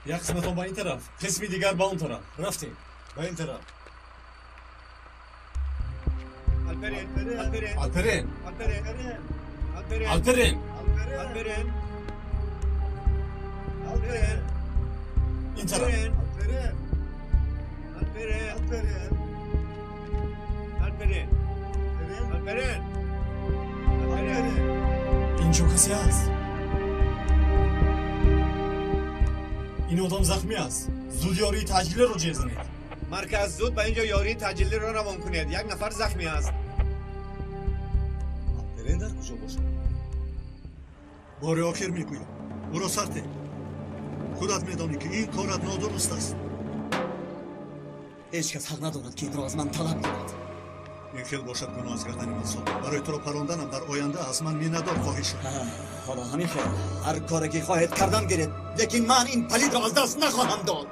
یک قسمت با این طرف، قسمی دیگر با اون طرف. رفتیم با این طرف. Alperen. Alperen. این طرف. اینجا کسی هست؟ این آدم زخمی است. زود یاری تجلیل رو جزنید. مرکز زود به اینجا یاری تجلی را روان کنید. یک نفر زخمی است. آلپرن در کجا باشد؟ بار آخر میگویم برو سرته. خودت میدانی که این کارت نادرست است. هیچ کس حق ندارد که این را از من طلب کند. این خیلی باشد گناه از گردن انسان. برای تو را پراندنم در آینده از من مینه‌دار خواهی شد. حالا همین خیلی هر کاری که خواهید کردن گیرید، لیکن من این پلید را از دست نخواهم داد.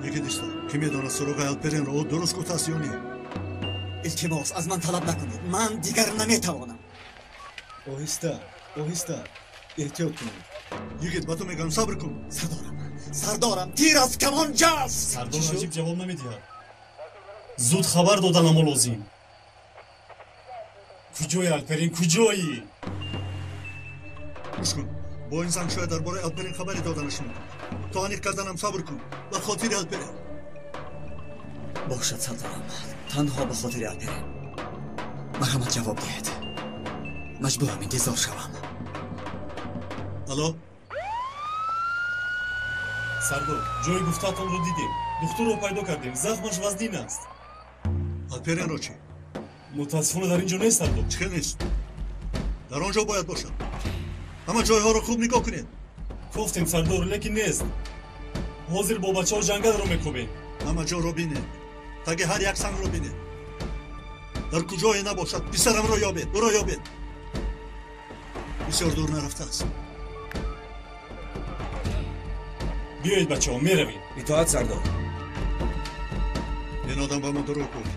یکی دیستا که میداند سراغ آلپرن را درست گفته است یا نه؟ التماس از من طلب نکنید. من دیگر نمیتوانم. آهسته احتیاط کنید. یکیت با تو میگم صبر کن. سردارم تیر از کمانچه است. سردار عجیب جواب نمیدهد. زود خبر دادن اما لازم. کجایی آلپرن؟ کجایی؟ گوش کن. با این زن شاید درباره آلپرن خبری دادنشون میکنه. تا انیق کردنم صبر کن. به خاطر آلپرن. باشد سردارم. تنها به خاطر آلپرن. مرحمت جواب دهید. مجبورم انتظار شوم. الو؟ سردار جای گفتتان رو دیدیم. دکتر رو پیدا کردیم. زخمش وزنین است. آلپرن رو چی؟ متاسفانه در اینجا نیست سردار. چه نیست؟ در آنجا باید باشد. اما جایها رو خوب نگاه کنید. گفتیم سردار لیکن نیست. حاضر با بچه ها جنگل رو میکوبیم. اما جا رو بینید. تاکه هر یک سنگ رو بینید. در کجای نباشد پسرم رو یابید. برو یابید. بسیار دور نرفته است. بیایید بچه ها میرویم. اطاعت سردار. این آدم با ما دروغ گفت.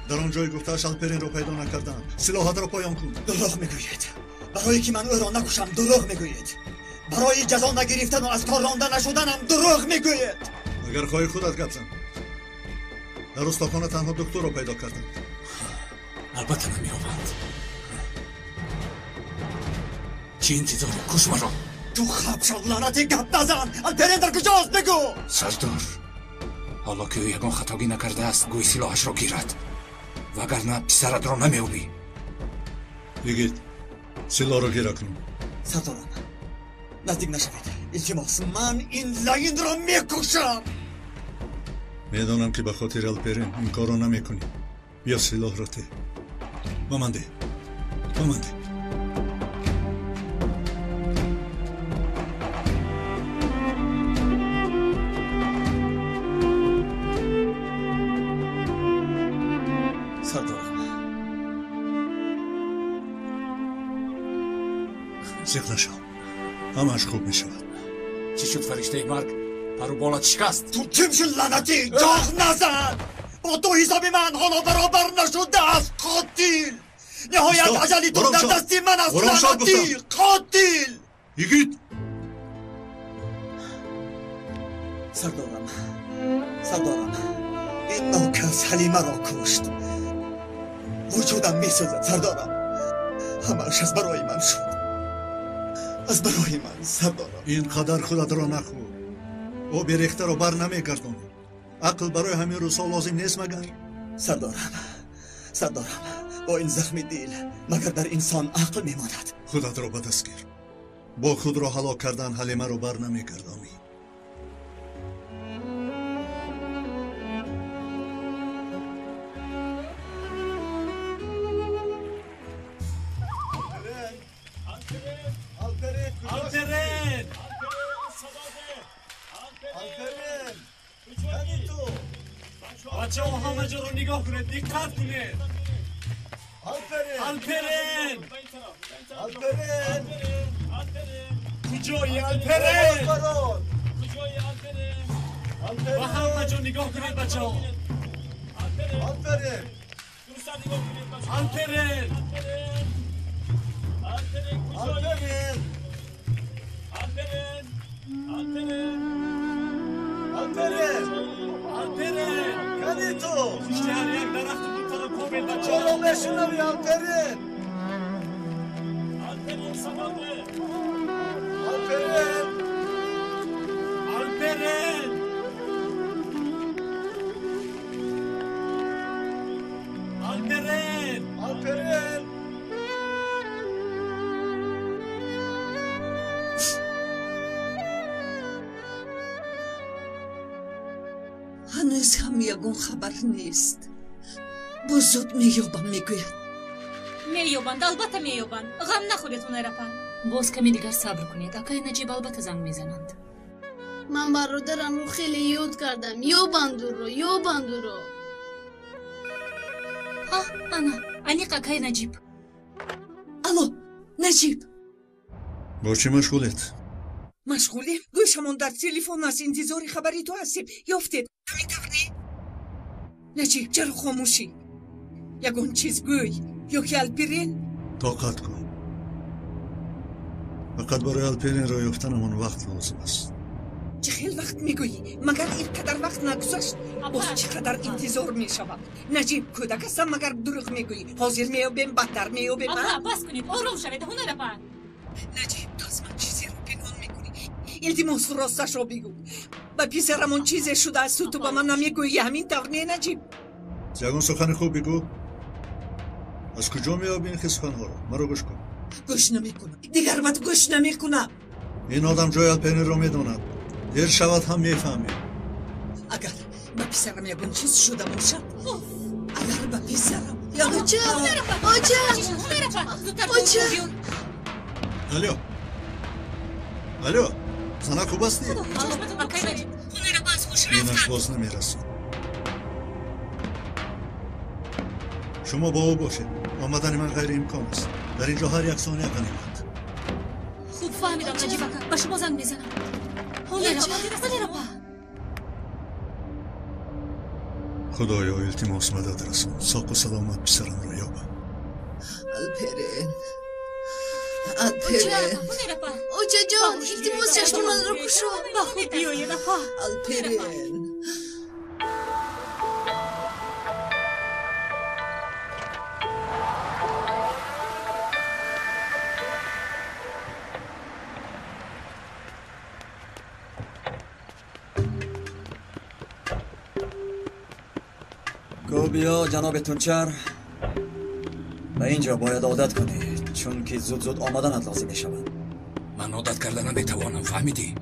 در آن جای گفته‌اش آلپرن رو پیدا نکردم. سلاحت را پایان کن. دروغ میگویید. برای که من او را نکشم دروغ میگویید. برای جزا نگرفتن و از کار رانده نشدنم دروغ میگویید. اگر خواهی خودت گپ زن. در استخوان تنها دکتر رو پیدا کردم. البته نمی‌آورد. چی انتظاری؟ کش مرا. تو خب شد لعنتی گپ نزن. آلپرن در کجاست بگو. سردار حالا که او یگان خطاگی نکرده است گوی سلاحش را گیرد وگرنه پسرت را نمی‌یابی. بگید سلاح را گیره کن. سردارم نزدیک نشوید. التماس من این لعین را میکشم. میدانم که به خاطر آلپرن این کار را نمیکنی. بیا سلاح را ده. با من ده. زیق نشو. همش خوب می شود. چی شد فرشته مرگ؟ پرو بالات شکست. تو کیمشون لعنتی جاغ نزن. با تو حساب من حالا برابر نشده است. قاتل نهایت عجلی تو در دستی من است. لعنتی قاتل. یگید سردارم این ناکس حلیمه را کشت. وجودم می سوزد سردارم. همش از برای من شد. از برای من سردارم. این قدر خودت را نخور. او بیریخته را بر نمیگردانی. عقل برای همین روزها لازم نیست مگر؟ سردارم با این زخم دل مگر در انسان عقل میماند؟ خودت را به دست گیر. با خود را هلاک کردن حلیمه را بر نمیگردانی. بچه ها همه جا رو نگاه کنید. دقت کنید. آلپرن کجایی آلپرن؟ و همه جا نگاه کنید بچه ها. آلپرن Alperen! Alperen! Alperen! Alperen! Alperen! Kalito! İşte her yer daraktı kurtaran kovbelden Çolo beşine bir Alperen! Alperen samandı! Alperen! Alperen! Alperen! Alperen! هنوز هم یگون خبر نیست بزرگ میابم میگوید میوبند البته میوبند غم نخورید هنرپا باز کمی دیگر صبر کنید آقای نجیب البته زنگ میزنند من برادرم رو خیلی یاد کردم یا بندو رو ها انا انیق آقای نجیب الو نجیب با چی مشغولت؟ مشغولیم گوشمون در تلفن است انتظار خبری تو هستیم یافتید میتونی نجیب چرا خاموشی یگون چیز گوی یا که الپرین طاقت کن فقط برای الپرین را یافتنمان وقت لازم است چه خیلی وقت میگویی مگر اینقدر وقت نگذشت باز چقدر انتظار میشود نجیب کودک هستم مگر دروغ میگویی حاضر میابیم بدتر میابیم آقا بس کنید آروم شوید هنرپا نجیب تو از من چیزی رو پنهان میکنی التماس راستش رو بگو با پسرمون چیزی شده است تو با من نمیگویی همین طور نه نجیب یگون سخن خوب بگو از کجا میابی این سخنها را مرا گوش کن گوش نمیکنم دیگر من گوش نمیکنم این آدم جای الپرین را میداند دیر شود هم میفهمی اگر با پسرم یگون چیز شده باشد اگر با پسرم یا آجا الو زنک خوب هستی؟ آقای نجیب هنرپا از خوش اینش باز نمیرسید شما با او باشید آمدن من غیر امکان است در اینجا هر یک ثانیه غنیمت خوب فهمیدم نجیب آقا با شما زنگ میزنم هنرپا خدایا التماس مدد رسان ساق و سلامت پسرم را یابم الپرین هنرپا اوچه جان التماس چشمان رو کشو با خود بیایید اپا الپرین گوبیا جناب تونچر به اینجا باید عادت کنید چون که زود آمدنت لازم می شود من عادت کردن نمیتوانم فهمیدی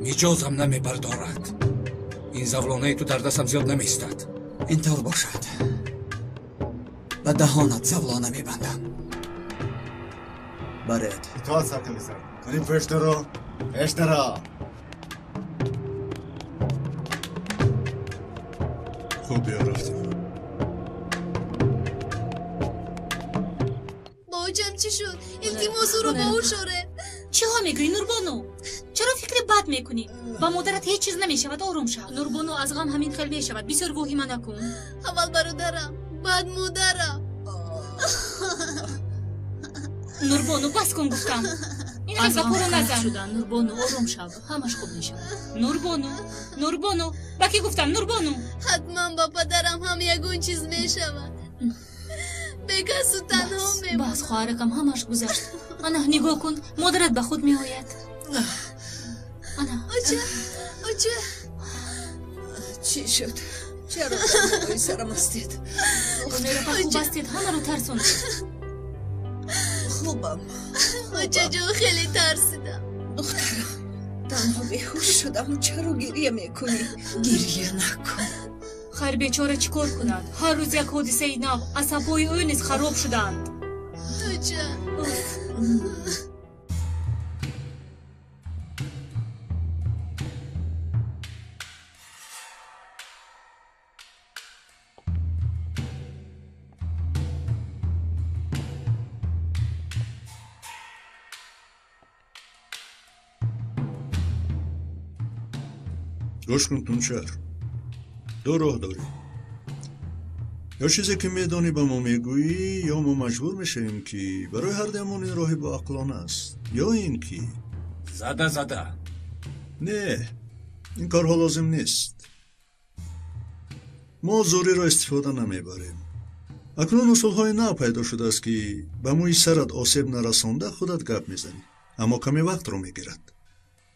میجازم نمیبردارد این زولانه تو در دستم زیاد نمیستد اینطور باشد به دهانت زولانه می بندم برید اطاعت سرکن بسر کنیم پشت را خوب بیا رفتیم باوجم چی شد التماس رو با او شوره چه ها میگویی نوربانو چرا فکر بد میکنی با مادرت هیچ چیز نمیشود آروم شو نوربانو از غم همین خیلی میشود بسیار وحیم نکن اول برادرم بعد مادرم نوربانو بس کن گفتم این از پرو نزن شدن نوربانو آروم شو همش خوب میشود نوربانو با کی گفتم نوربانو حتما با پدرم هم یگون چیز میشود به کس تنها میمونم بس خواهرکم همش گذشت انا نگاه کن مادرت به خود میآید انا اوچه چی شد چرا بایی سرم هستید هنرپا خوب هستید همه رو ترسوند خوبم اوچه جو خیلی ترسیدم دخترم تنها بیهوش شدم چرا گریه میکنی گریه نکن خیر بیچاره چیکار کند هر روز یک حادثه نو عصبهای او نیز خراب شدند اوچه گوش کن تونچر دو راه داری یا چیزی که میدانی به ما میگویی یا ما مجبور میشیم که برای هر دمون این راهی با عقلانه است یا این که زده نه این کارها لازم نیست. ما زوری را استفاده نمیبریم. اکنون اصولهای نو پیدا شده است که به موی سرت آسیب نرسانده خودت گپ میزنی اما کمی وقت رو میگیرد.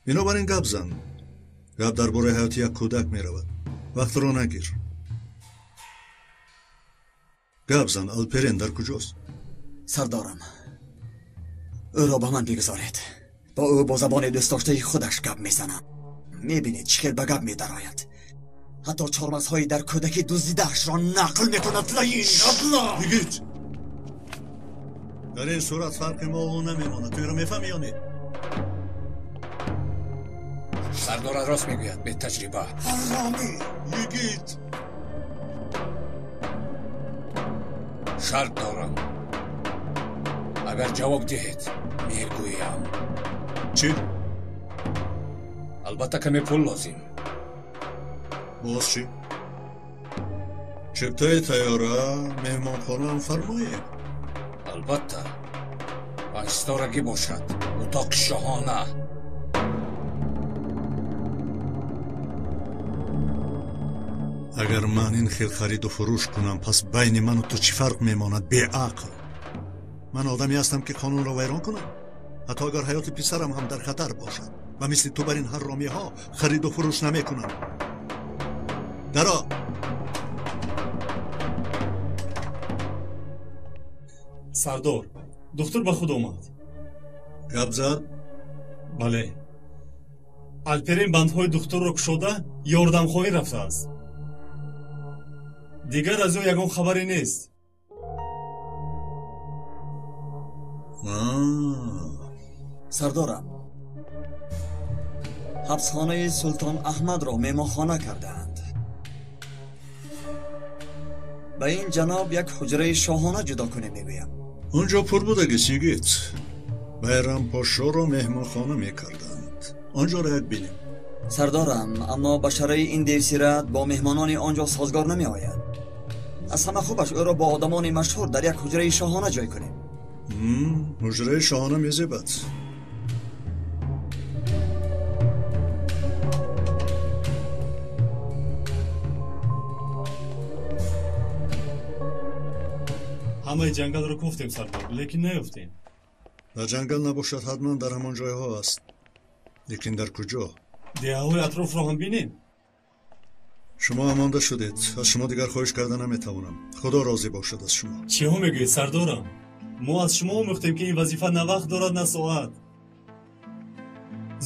بنابراین گپ زن. گپ درباره حیات یک کودک میرود. وقت رو نگیر. گپ زن. آلپرین در کجاست؟ سردارم، او را به من بگذارید. با او با زبان دوست داشته خودش گپ میزنم. میبینید چخیل به گپ میدراید. حتی چارمزهای در کودکی دزدیده‌اش را نقل میکند. لعین ابله. بگید در این صورت فرق ما او نمیماند. توی رو میفهمی یا نه؟ سردار راست میگوید به تجربه. حرامی. بگید شرط دارم. اگر جواب دهید میگویم. چی؟ البته کمی پول لازم. باز چی؟ چپتای تیاره مهمان خانه هم فرمایه. البته 5 ستارگی باشد. اتاق شاهانه. اگر من این خیل خرید و فروش کنم پس بین من و تو چی فرق میماند؟ بی عقل. من آدمی هستم که قانون را ویران کنم؟ حتی اگر حیات پسرم هم در خطر باشد و مثل تو بر این حرامی ها خرید و فروش نمی کنم. درا سردار دختر به خود آمد. گپ زد؟ بله. الپرین бандҳои духтурро кушода ёрдамхоҳӣ рафтааст. дигар аз ӯ ягон хабаре нест. سردارم، حبسخانه سلطان احمد را مهمانخانه کردند. به این جناب یک حجره شاهانه جدا کنه میگویم. اونجا پر بودگی سیگیت. بیرم پاشا را مهمانخانه میکردند. آنجا را یک بینیم. سردارم، اما بشره این دیوسیرت با مهمانان آنجا سازگار نمی آید. از همه خوبش او را با آدمان مشهور در یک حجره شاهانه جای کنیم. حجره شاهانه میزیبد. ҳамаи ҷангалро гуфтем сардор, лекин наёфтем. در جنگل نباشد حتما در همان جایها است. لیکن در کجا؟ деҳаҳои атрофро ҳам бинем. شما امانده شدید. از شما دیگر خواهش کرده نمیتوانم. خدا راضی باشد از شما. чиҳо мегӯед сардорам? мо аз шумо омӯхтем ки ин вазифа на вақт дорад на соат.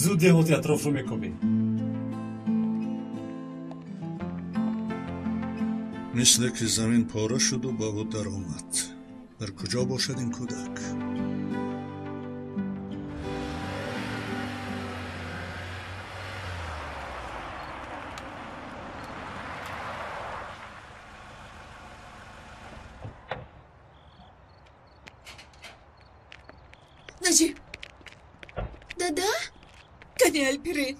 зуд деҳоти атрофро мекобем. مثل که زمین پاره شد و با او در آمد. در کجا باشد این کودک؟ نجیب دادا؟ کنی الپرین.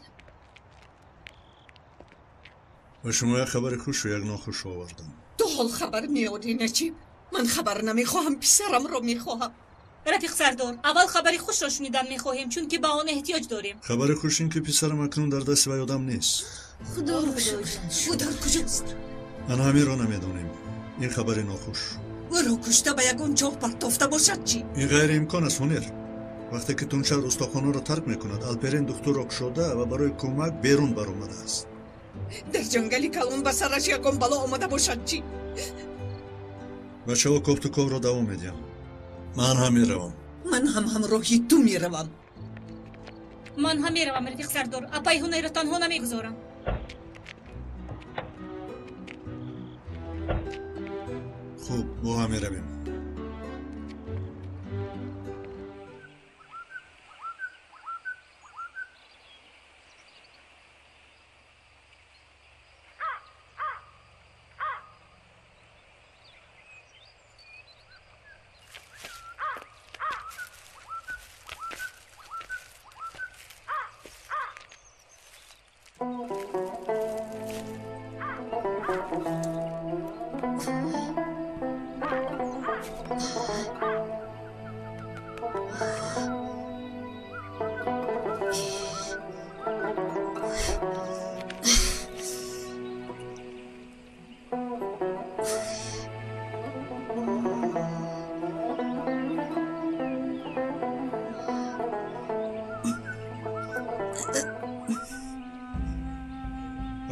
و شما یک خبر خوش و یک ناخوش آوردم. تو حال خبر میاری نجیب؟ من خبر نمیخواهم، پسرم رو میخواهم. رفیق سردار، اول خبری خوش را شنیدن میخواهیم چون که به آن احتیاج داریم. خبر خوش این که پسرم اکنون در دست و یادم نیست. خدا رو او در کجاست؟ من همین را نمیدانیم. این خبر ناخوش. او را کشته به یکون جا پرتافته باشد چی؟ این غیر امکان است هنر. وقتی که تونچر استخوان‌ها را ترک میکند الپرین دختر را کشاده و برای کمک بیرون برآمده است. در جنگلی کلون به سرش یکون بلا آمده باشد چی؟ بچه ها کوفت و کور را دوام میدیم. من هم میروم. من هم همراهی تو میروم. من هم میروم رفیق سردار. اپای هنر را تنها نمیگذارم. خوب با هم میرویم.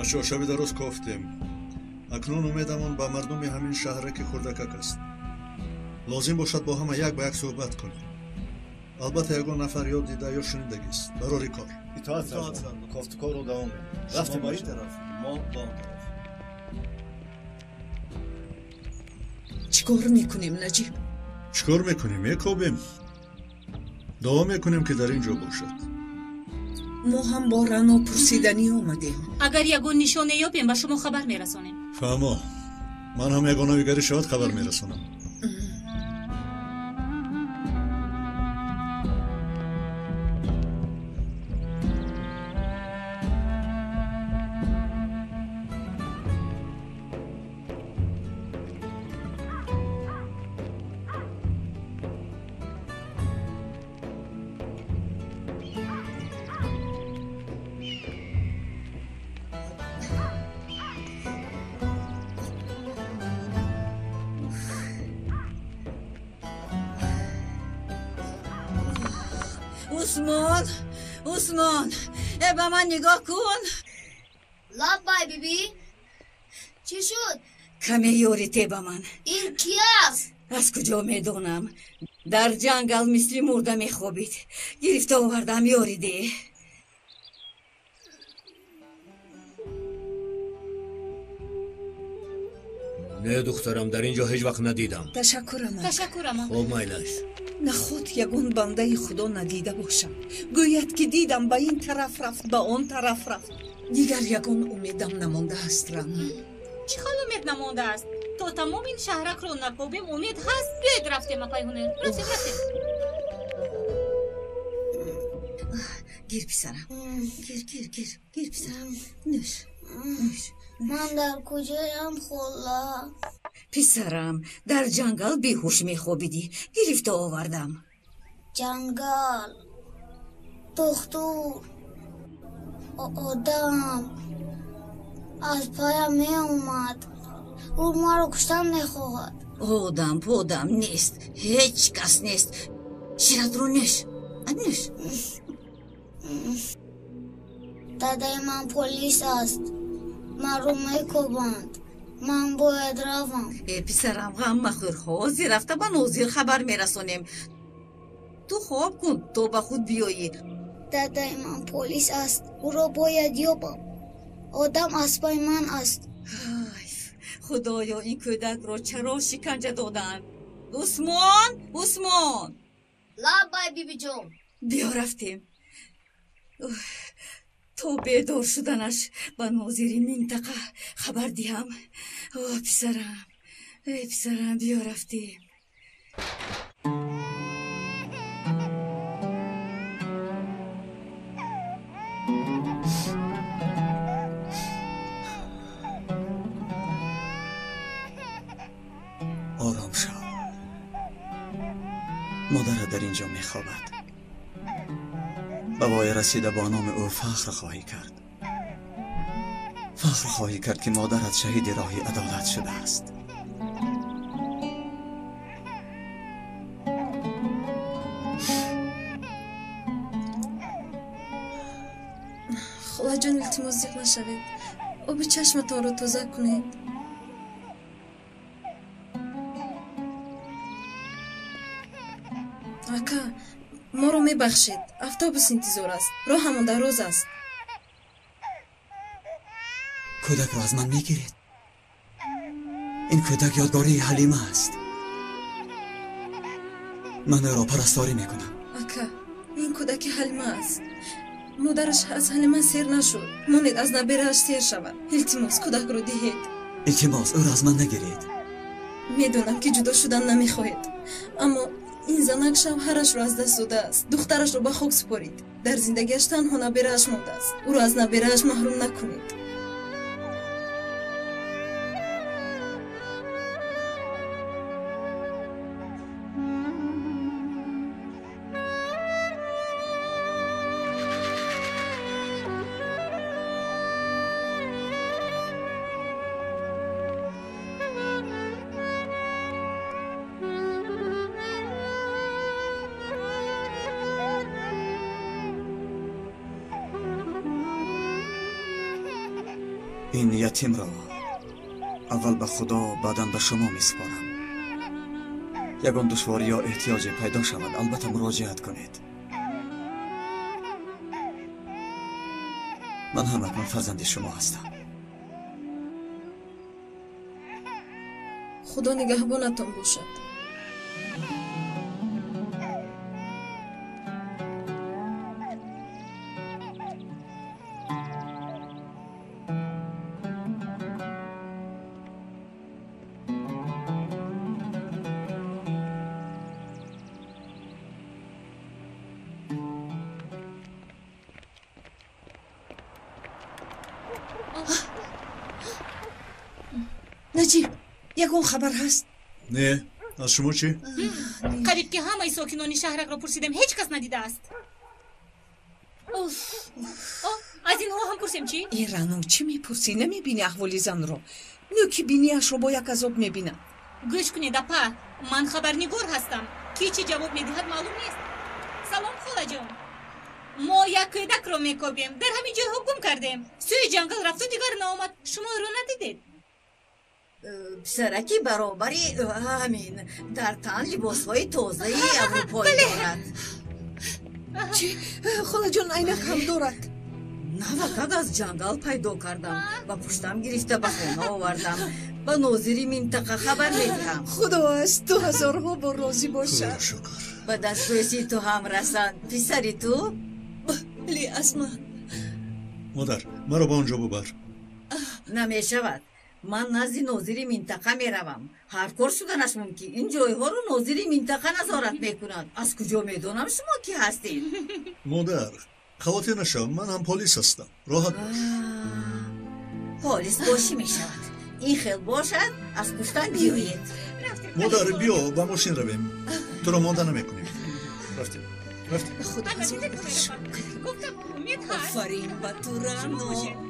бачаҳо шаби дароз кофтем. акнун умедамон ба мардуми ҳамин шаҳре ки хурдакак аст. лозим бошад бо ҳама як ба як суҳбат кунем. албатта ягон нафар ёд дида ё шунидагист барори кор. итоат сарбоз. кофту корро давом бер. рафтем ба ин тараф, мо ба он тараф. чикор мекунем наҷиб? чӣ кор мекунем? мекобем. дуо мекунем ки дар ин ҷо бошад. мо ҳам бо раъно пурсиданӣ омадем. агар ягон нишоне ёбем ба шумо хабар мерасонем. фаҳмо, ман ҳам ягонаviгарӣ шавад хабар мерасонам. عثمان به من نگاه کن. لبای بیبی چی شد؟ کمی یوریته به من. این کی است؟ از کجا میدونم؟ در جنگل مثل مرده میخوابید. گرفته آوردم یوریده. نه دخترم در اینجا هیچ وقت ندیدم. تشکرم. خب مایلش. نخواد یگون بنده خدا ندیده باشم. گوید که دیدم به این طرف رفت به آن طرف رفت. دیگر یگون امیدم نمانده است رم. چی خال امید نمانده است؟ تا تمام این شهرک رو نکوبیم امید هست. بیاید رفتیم اپایهونه. رفتیم. گیر پسرم. گیر پسرم. نوش. من در کجایم خلا؟ پسرم در جنگل بیهوش میخوابیدی. گرفته آوردم. جنگل دختر آدم از پایم می اومد. او ما رو کشتن نخواهد. آدم نیست. هیچ کس نیست. شیرت رو نش. دادای من پلیس است. من رو میکوبند. من باید روم. پسرم غم مخور. حاضر رفته با نوزیر خبر میرسونیم. تو خواب کن تو به خود بیایی. دادای من پلیس است. او را باید یابم. آدم اسبای من است. خدایا این کودک را چرا شکنجه دادن؟ عثمان لبای بیبی جون. بیا رفتیم. تو بیدار شدنش به ناظر منطقه خبر دیم. پسرم بیا رفتیم. آرام شو. مادرت در اینجا میخوابد. به وای رسیده با نام او فخر خواهی کرد که مادرت شهید راه عدالت شده است. خاله جان التماس زیق نشوید. آب چشمتان رو تازه کنید. اکا ما رو میبخشید. اتوبوس انتظار است. راه همون دراز است. کودک رو از من میگیرید. این کودک یادگاری حلیمه است. من او را پرستاری میکنم. اکا این کودک حلیمه است. مادرش از حلیمه سیر نشد. مانید از نبیرهش سیر شود. التماس کودک رو دهید. التماس او را از من نگیرید. میدونم که جدا شدن نمیخواهید، اما این زنک شوهرش رو از دست داده است. دخترش رو به خاک سپارید. در زندگیش تنها نبیرهش مانده است. او را از نبیرهش محروم نکنید. این یتیم را اول به خدا بعداً به شما میسپارم. یگان دشواری یا احتیاج پیدا شود البته مراجعت کنید. من هم اکنون فرزند شما هستم. خدا نگهبانتان باشد. نجیب یگون خبر هست؟ نه از شما چی؟ قریب که همه ساکنان شهرک را پرسیدم هیچ کس ندیده است. از اینها هم پرسیم چی؟ این رانو چی میپرسی؟ نمیبینی احوالی زن رو؟ نو که بینیش رو با یک عذاب میبینم. گوش کنید اپا، من خبرنگار هستم. کی چی جواب میدهد معلوم نیست. سلام خاله جان. ما یک کودک را میکابیم، در همین جای گم کردیم. سوی جنگل رفت و دیگر نامد. شما رو ندیدید؟ پسرکی برابری همین در تن لباسهای تازه اروپایی دارد. چی؟ خاله جان عینک هم دارد؟ نوکد از جنگل پیدا کردم و پشتم گرفته به خانه آوردم. با ناظری منطقه خبر میدهم. خدا از 2000 ها با راضی باشد. به دسترسی تو هم رسند. پسری تو؟ بلی اسما. مادر مرا با آنجا ببر. نمیشود. من نزد ناظر منطقه میروم. هر کار شدنش ممکن. این جایها رو ناظر منطقه نظارت میکند. از کجا میدونم شما کی هستید؟ مادر خواته نشم، من هم پلیس هستم. راحت باش. پلیس باشی میشود. این خیل باشد از پشتن بیایید. مادر بیا با ماشین رویم. تو را مانده نمیکنیم. رفتیم. خدا آفرین به تو رانو.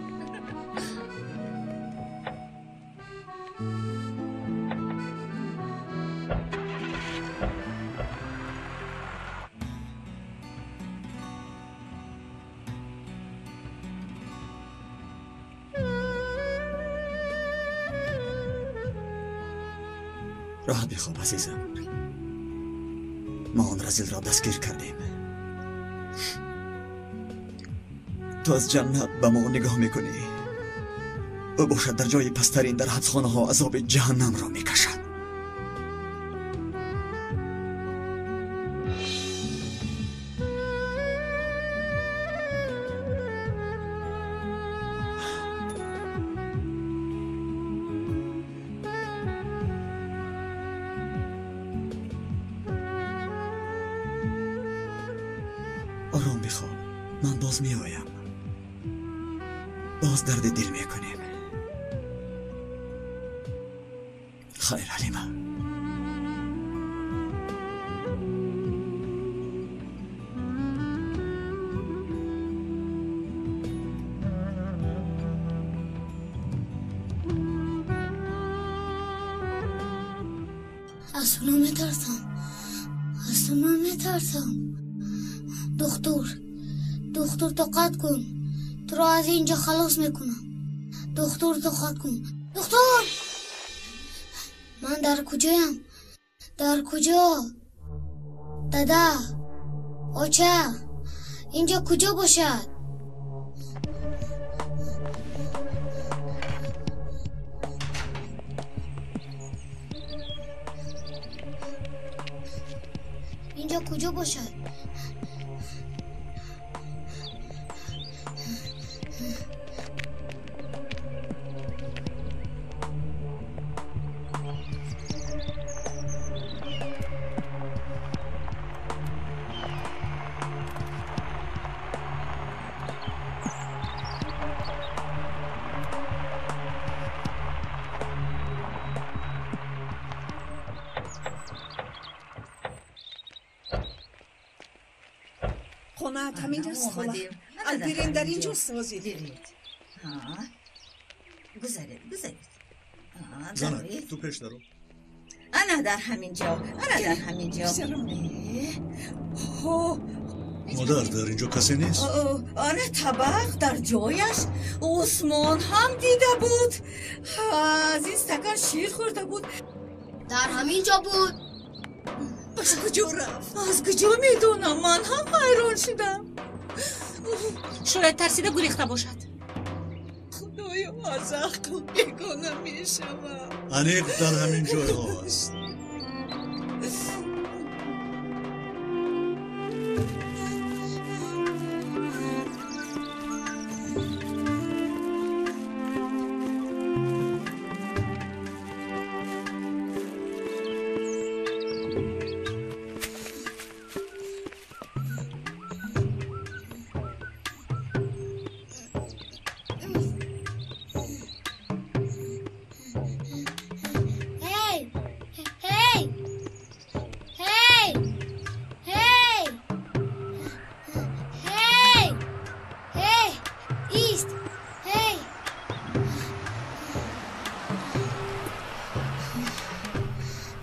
راحت بخواب عزیزم. ما آن رزیل را دستگیر کردیم. تو از جنت به ما نگاه میکنی. او باشد در جای پسترین در حبسخانه ها عذاب جهنم را میکشد. آرام بخواب. من باز می آیم. باز درد دل می کنیم. خیر حلیمه. از اونا میترسم. از اونا میترسم. دکتر طاقت کن. تو را از اینجا خلاص میکنم. دکتر طاقت کن. دکتر من در کجایم؟ در کجا؟ دادا آچه اینجا کجا باشد؟ اینجا کجا باشد؟ خونه همین است خلا. البرین در اینجا سازید. گذارید. زنه تو پیش درو. انا در همین جا. مادر در اینجا کسی نیست؟ آره طبق در جایش عثمان هم دیده بود از این استکان شیر خورده بود در همین جا بود. از کجا رفت؟ از کجا میدونم؟ من هم حیران شدم. شاید ترسیده گریخته باشد. خدایا از عقل بیگانه میشوم. انیق در همین جای ها است.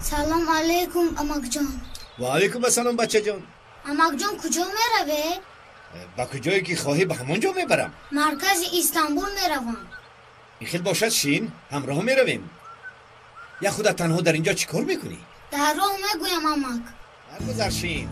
سلام علیکم امک جان. و علیکم السلام بچه جان. امک جان کجا میروه؟ با کجایی که خواهی به همانجا میبرم. مرکز استانبول میروم. این خیلی باشد شین همراه میرویم. یا خودت تنها در اینجا چیکار میکنی؟ در راه میگویم امک. درگذر شین.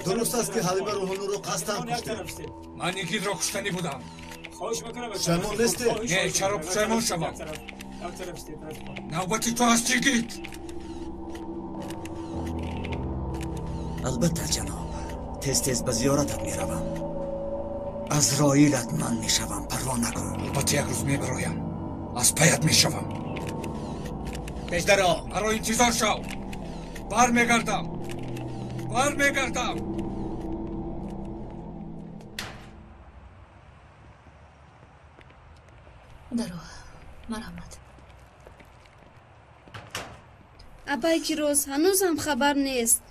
درست است که حلیمه روحانو رو قصداً کشته. من یکی را کشتنی بودم. شرمان نیستی؟ نه چرا پشیمان شوم؟ نوبتی تو هست جگید. البته جناب، تیز تیز به زیارتت میروم. از رایلت من میشوم، پروا نکن. البته یک روز میبرایم. از پیت میشوم. پیشدرا برای انتظار شو. برمیگردم. درو مرحمت. ابای کیروز هنوزم خبر نیست.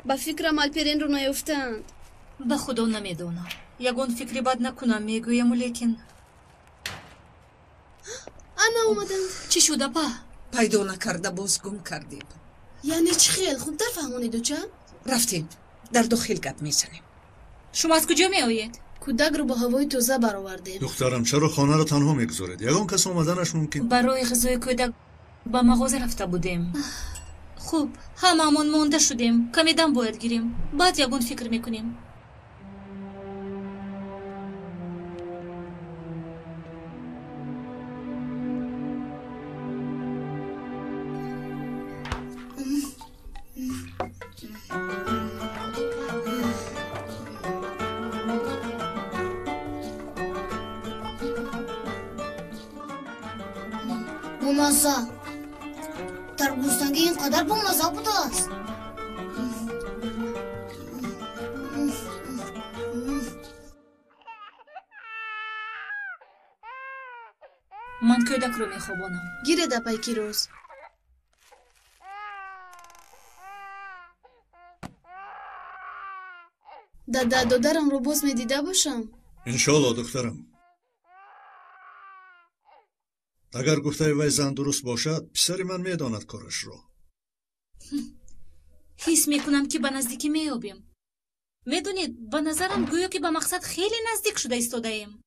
با فکرم الپرین رو نیفتند. به خدا نمیدونم. یگون فکری بد نکنم میگویم لیکن انا اومدند. چی شده با؟ پیدا نکرده باز گم کردیم. یعنی چی خیل خوبتر فهمونید و چند؟ رفتیم در دو خلقت میزنیم. شما از کجا می آیید؟ کودک رو با هوای تازه برآوردیم. دخترم چرا خانه رو تنها میگذارید؟ یگان کس اومدنش ممکن؟ برای غذای کودک با مغازه رفته بودیم. خوب هممون مونده شدیم. کمی دم باید گیریم. بعد یگون فکر میکنیم. بامزه تربوزتنگی اینقدر بامزه بوده است. من کودک رو میخوابانم. گیره دپای کیروز. دادرم رو باز میدیده باشم. انشالله دخترم. اگر گفته وی زن درست باشد پسری من میداند کارش رو. حس میکنم که به نزدیکی میابیم. میدونید به نظرم گویا که به مقصد خیلی نزدیک شده ایستاده ایم.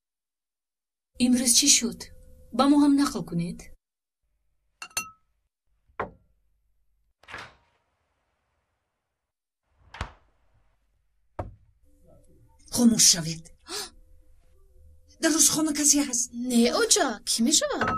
امروز چی شد؟ با ما هم نقل کنید. خاموش شوید. در روزخانه کسی هست؟ نه اوجا کی می شود؟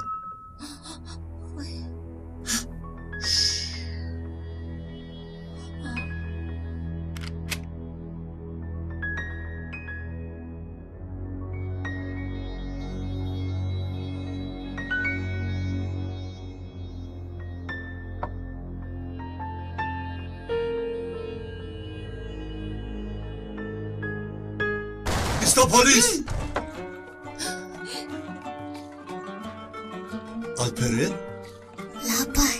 استا پلیس! Alperen? Lapay.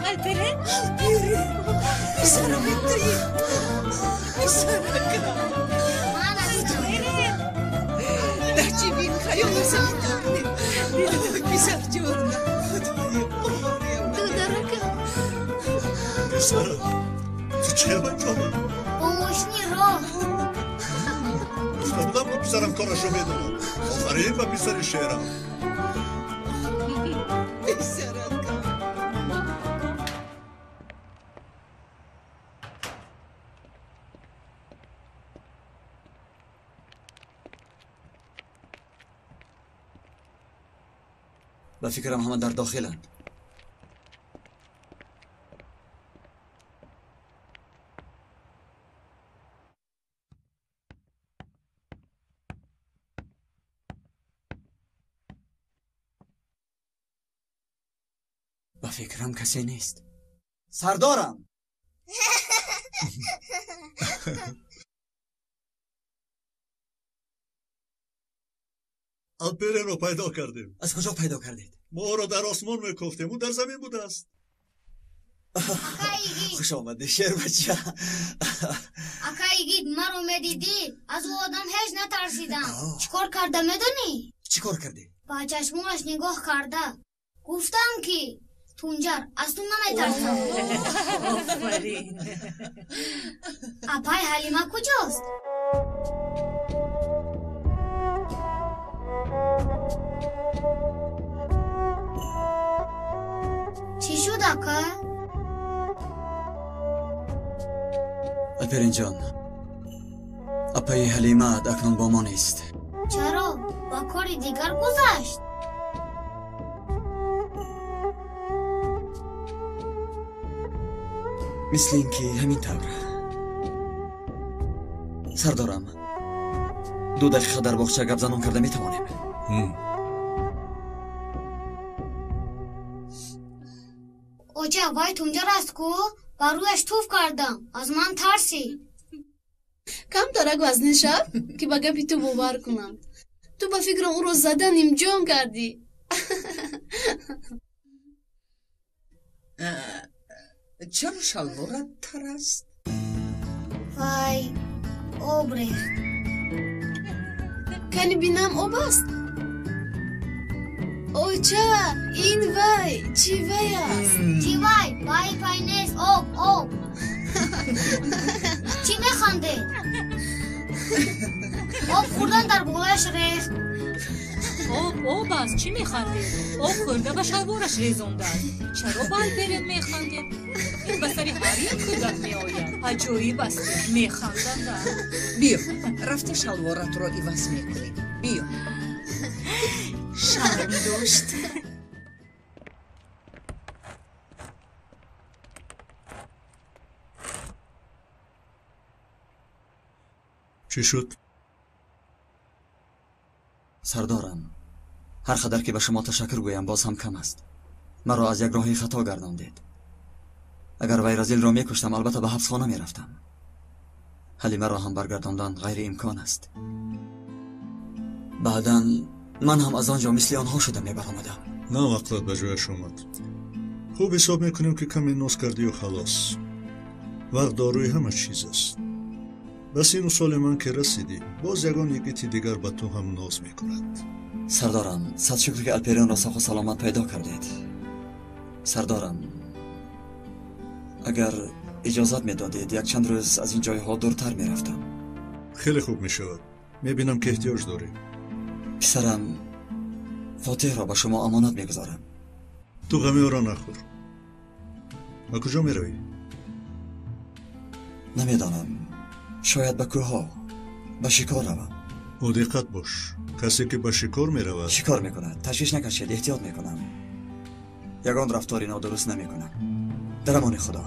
Alperen? Bisara bitti. Bisara ka. Daci bin kayo masakit. Bisar jorna. Dudaraka. Pisara, tu ce yapacağım? Pomoșni ro. Buradan mı pisaram konuşuyor bedava? Arayayım mı pisarı şehre? Bisara ka. به فکرم همه در داخلند. به فکرم کسی نیست. سردارم. Alperen رو پیدا کردیم. از کجا پیدا کردید؟ ما او را در آسمان میکفتیم. او در زمین بوده است. خوش آمده شیر بچه. Akayigid maro medidi. Az o adam hech natarsidam. Chikor karda meduni? چیکار کردی؟ Ba chashmonash nigoh karda. Guftam ki Tunjar az tu nametarsim. Aferin. Apay Halima kujost? چی شد آقا؟ الپرین جان، اپای حلیمه اکنون با ما نیست. چرا؟ با کاری دیگر گذشت؟ مثل اینکه همین طور. سردارم، دو دقیقه در باغچه گپ زنان کرده میتوانیم. اوچه وای تونجا راست کو؟ با رویش توف کردم. از من ترسی. کم داره گوزنی شب که با گپی تو باور کنم. تو با فکر اون رو زدن امجام کردی. چرا شلوارت تر است؟ وای اوبریخت. کنی بینم اوب است. اوچه این وای چی وای است؟ چی وای پای نیست اوب چی میخنده؟ اوب خوردن در بغلش ریخت. اوب است چی میخنده؟ اوب خورده به شلوارش ریزونده است. چرا با الپرن میخنده؟ این بسری هر یک خودت میآید. عجایب است میخندند. بیا رفته شلوارت را عوض میکنیم. بیا شرم داشت. چی شد؟ سردارم، هر قدر که به شما تشکر گویم باز هم کم است. مرا از یک راهی خطا گرداندید. اگر وی رزیل را میکشتم البته به حبس خانه میرفتم. حلیمه را هم برگرداندن غیر امکان است. بعداً من هم از آنجا مثل آنها شده میبرآمدم. نه وقتت به جایش اومد. خوب حساب میکنیم که کمی نوز کردی و خلاص. وقت داروی همه چیز است. بس این سال من که رسیدی باز یگان یکیتی دیگر به تو هم ناز میکند. سردارم، صد شکر که الپرین را ساخ و سلامت پیدا کردید. سردارم، اگر اجازت میدادید یک چند روز از این جایها دورتر میرفتم. خیلی خوب میشود. میبینم که احتیاج داری. پسرم فاتح را به شما امانت میگذارم. تو غمی او را نخور. به کجا میروی؟ نمیدانم، شاید به کوه، به شکار روم. او دقت باش، کسی که به شکار میرود شکار میکند. تشویش نکشید، احتیاط میکنم. یگان رفتاری نادرست نمیکنم. در امان خدا.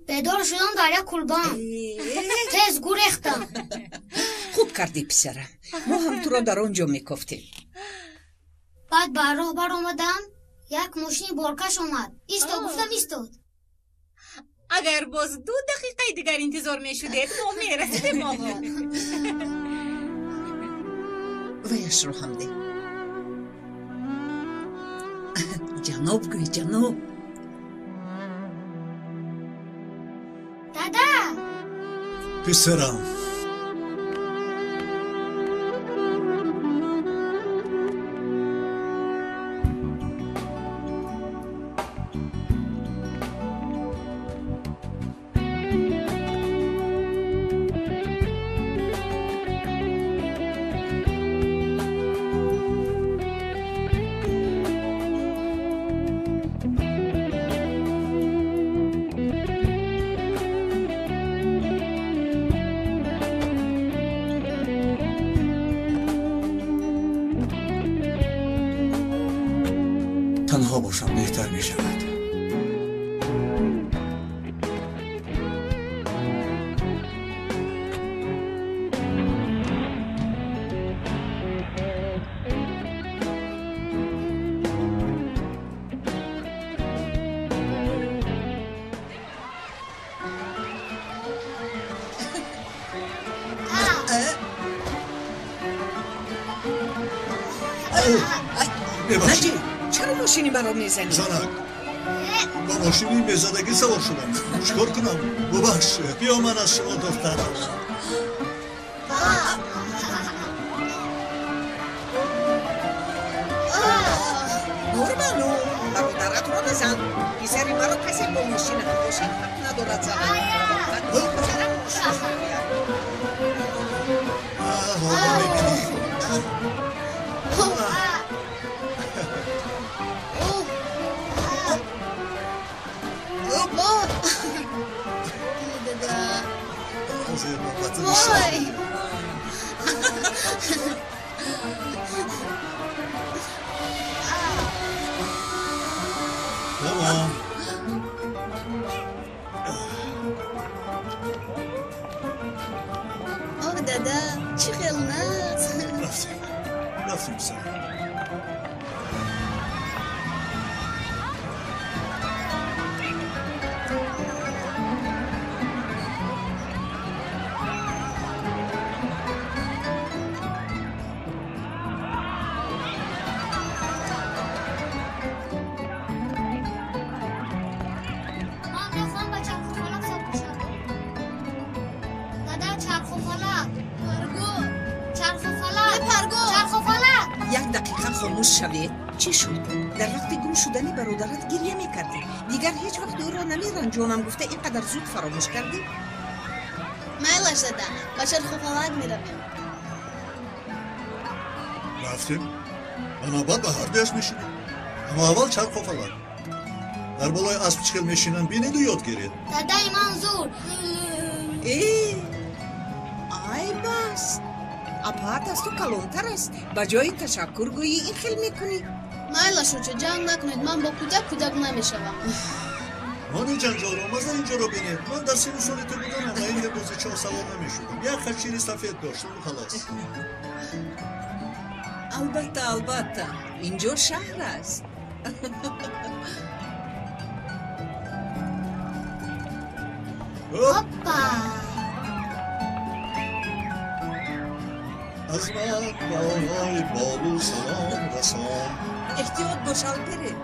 بدار شدن در یک کلبان. تز گریختم. خوب کردی پسرم. ما هم تو را در آنجا میکفتیم. بعد بر راه بر آمدم یک ماشین بارکش آمد. ایستاد گفتم ایستاد. اگر باز 2 دقیقه دیگر انتظار میشدید ما میرسیدیم آقا. ویش رو هم ده. جناب گوی جناب. دادا پسرم تنها باشم بهتر می شود. نجیب چرا ماشینی مرا میزنی؟ زنک با ماشینی بزدگی سوار شدم. چیکار کنم؟ ببخش بیا من از شما دخترم. نوربانو برادرت را بزن. پسری مرا کسی با ماشین همداشین حق ندارد زدن. حالا میبینی حاضر نوبت وای تمام آه دادا چی خیلناز رفتیم سر یک دقیقه خاموش شوید. چی شد؟ در وقت گم شدنی برادرت گریه میکردی. دیگر هیچ وقت او را نمیرنجانم گفته اینقدر زود فراموش کردی؟ میلش دادا با چرخوفالک میرویم. رفتیم اما بعد به هردیش میشینیم. اما اول چرخ و فلک در بالای اسب چخل میشینن بینید و یاد گیرید. دادای منظور ای بس اپاهت از تو کلانتر است. به جای تشکر گویی این خیل میکنی. میلش رو جنگ نکنید من با کودک نمیشوم. مانی جنجال آمازه اینجا رو بینید. من در سن سالی تو بودم اما این لبوز چاه سوار نمیشدم. یک خشیر سفید داشتم و خلاص. البته اینجا شهر است. هاپا از من بالای بالو سلام رسان. احتیاط باش الپره.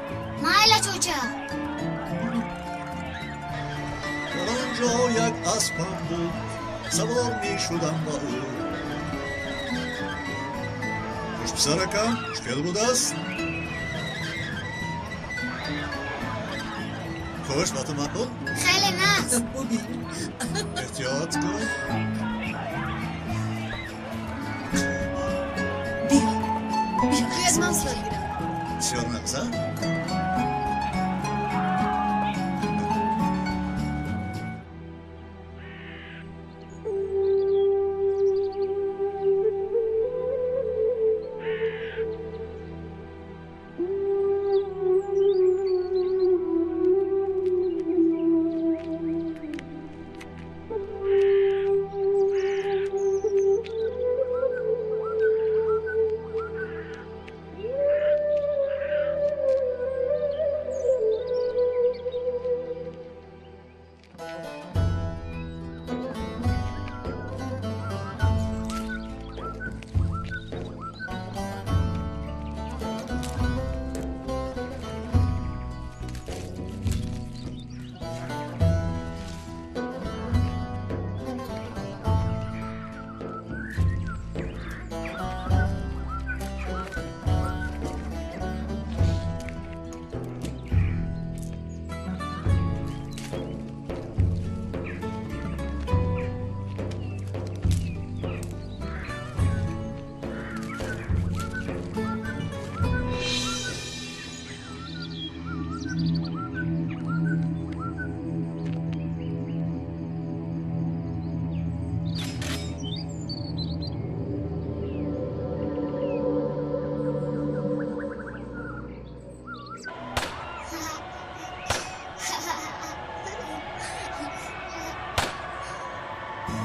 مایلا چوچه در آنجا یک اسبم بود سوار میشدم با او. خوش پسرکم مشکل بود است؟ خوش باتم کن. خیلی ناز احتیاط کن. بیاد من صورت گیرم. بسیار نقصه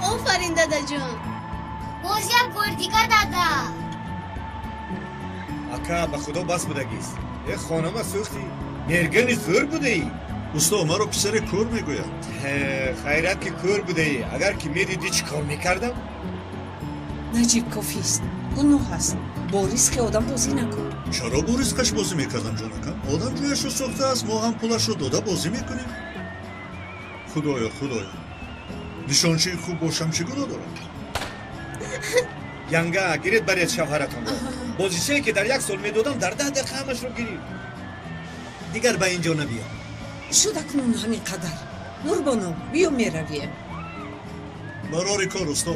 آفرین دادا جان. بازم گردیگا دادا. اکا به خدا بس بودگیست. یه خانم سوختی مرگن زور بوده ای. اوستا ما رو پسر کور میگوید. خیرت که کور بوده ای. اگر که میدیدی چی کار میکردم؟ نجیب کافیست. گناه هست. با ریسک آدم بازی نکن. چرا با ریسکش بازی میکردم جانکم؟ آدم جویش رو ساخته است، ما هم پولش رو داده بازی میکنیم. خدایا نشانچه خوب باشم چی گناه دارم؟ ینگا گیرید برید شوهرتون رو. بازیچه‌ای که در یک سال میدادم در 10 دقیقه همش رو گیرید. دیگر به اینجا نبیا. شد اکنون همین قدر. قربانو بیا میرویم. برای کار استا.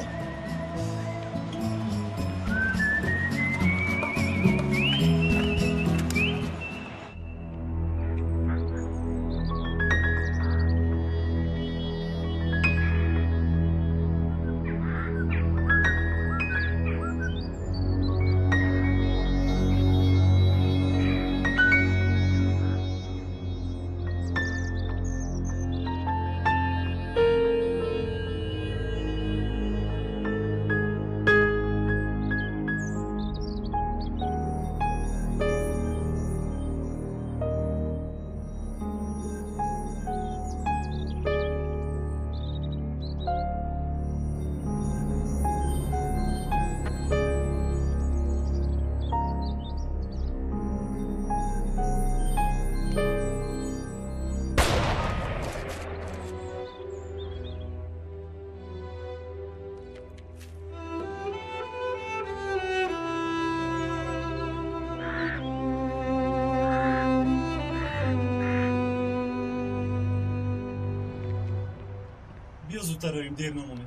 بیا زودتر رویم دیر نمونه.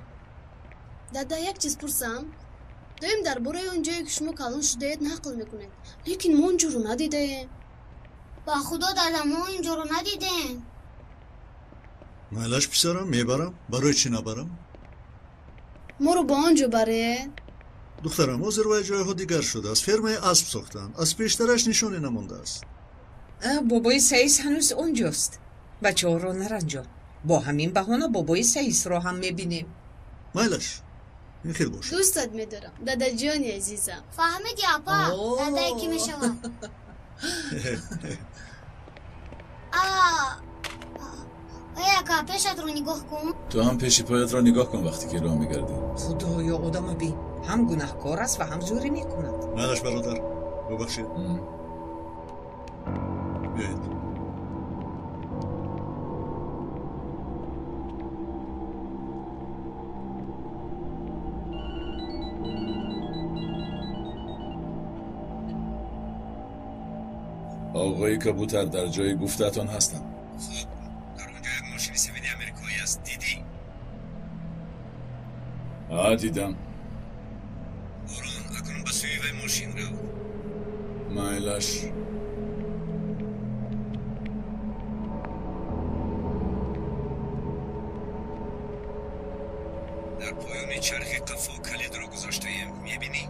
دادا یک چیز پرسم. دایم در برای اونجایی که شما کلان شده اید نقل میکنید. لیکن ما اونجا رو ندیده. با خدا دادا ما اینجا رو ندیدیم. مایلش پسرم میبرم. برای چی نبرم؟ ما رو با آنجا بره. دخترم آذربایجان جای ها دیگر شده است. فرمای اسب ساختن. از پیشترش نشانی نمونده است. بابای سعیس هنوز اونجاست. بچه ها رو نرنجان. با همین بهانه بابای سعیس رو هم میبینیم. مایلش این خیلی باشه. دوستت میدارم دادا جانی عزیزم. فهمیدی اپا؟ دادا کی میشود؟ اکا پیشت رو نگاه کن. تو هم پیش پایت را نگاه کن وقتی که راه میگردی. خدایا آدم بین هم گناهکار است و هم زوری میکند. مایلش برادر ببخشید. بیایید. آقای کبوتر در جای گفتتان هستم. خب در اونجا یک ماشین سوئدی امریکایی است. دیدی؟ دیدم. برون اکنون به سوی ماشین رو. مایلش در پایان چرخ قفا کلید رو گذاشته ایم. میبینی؟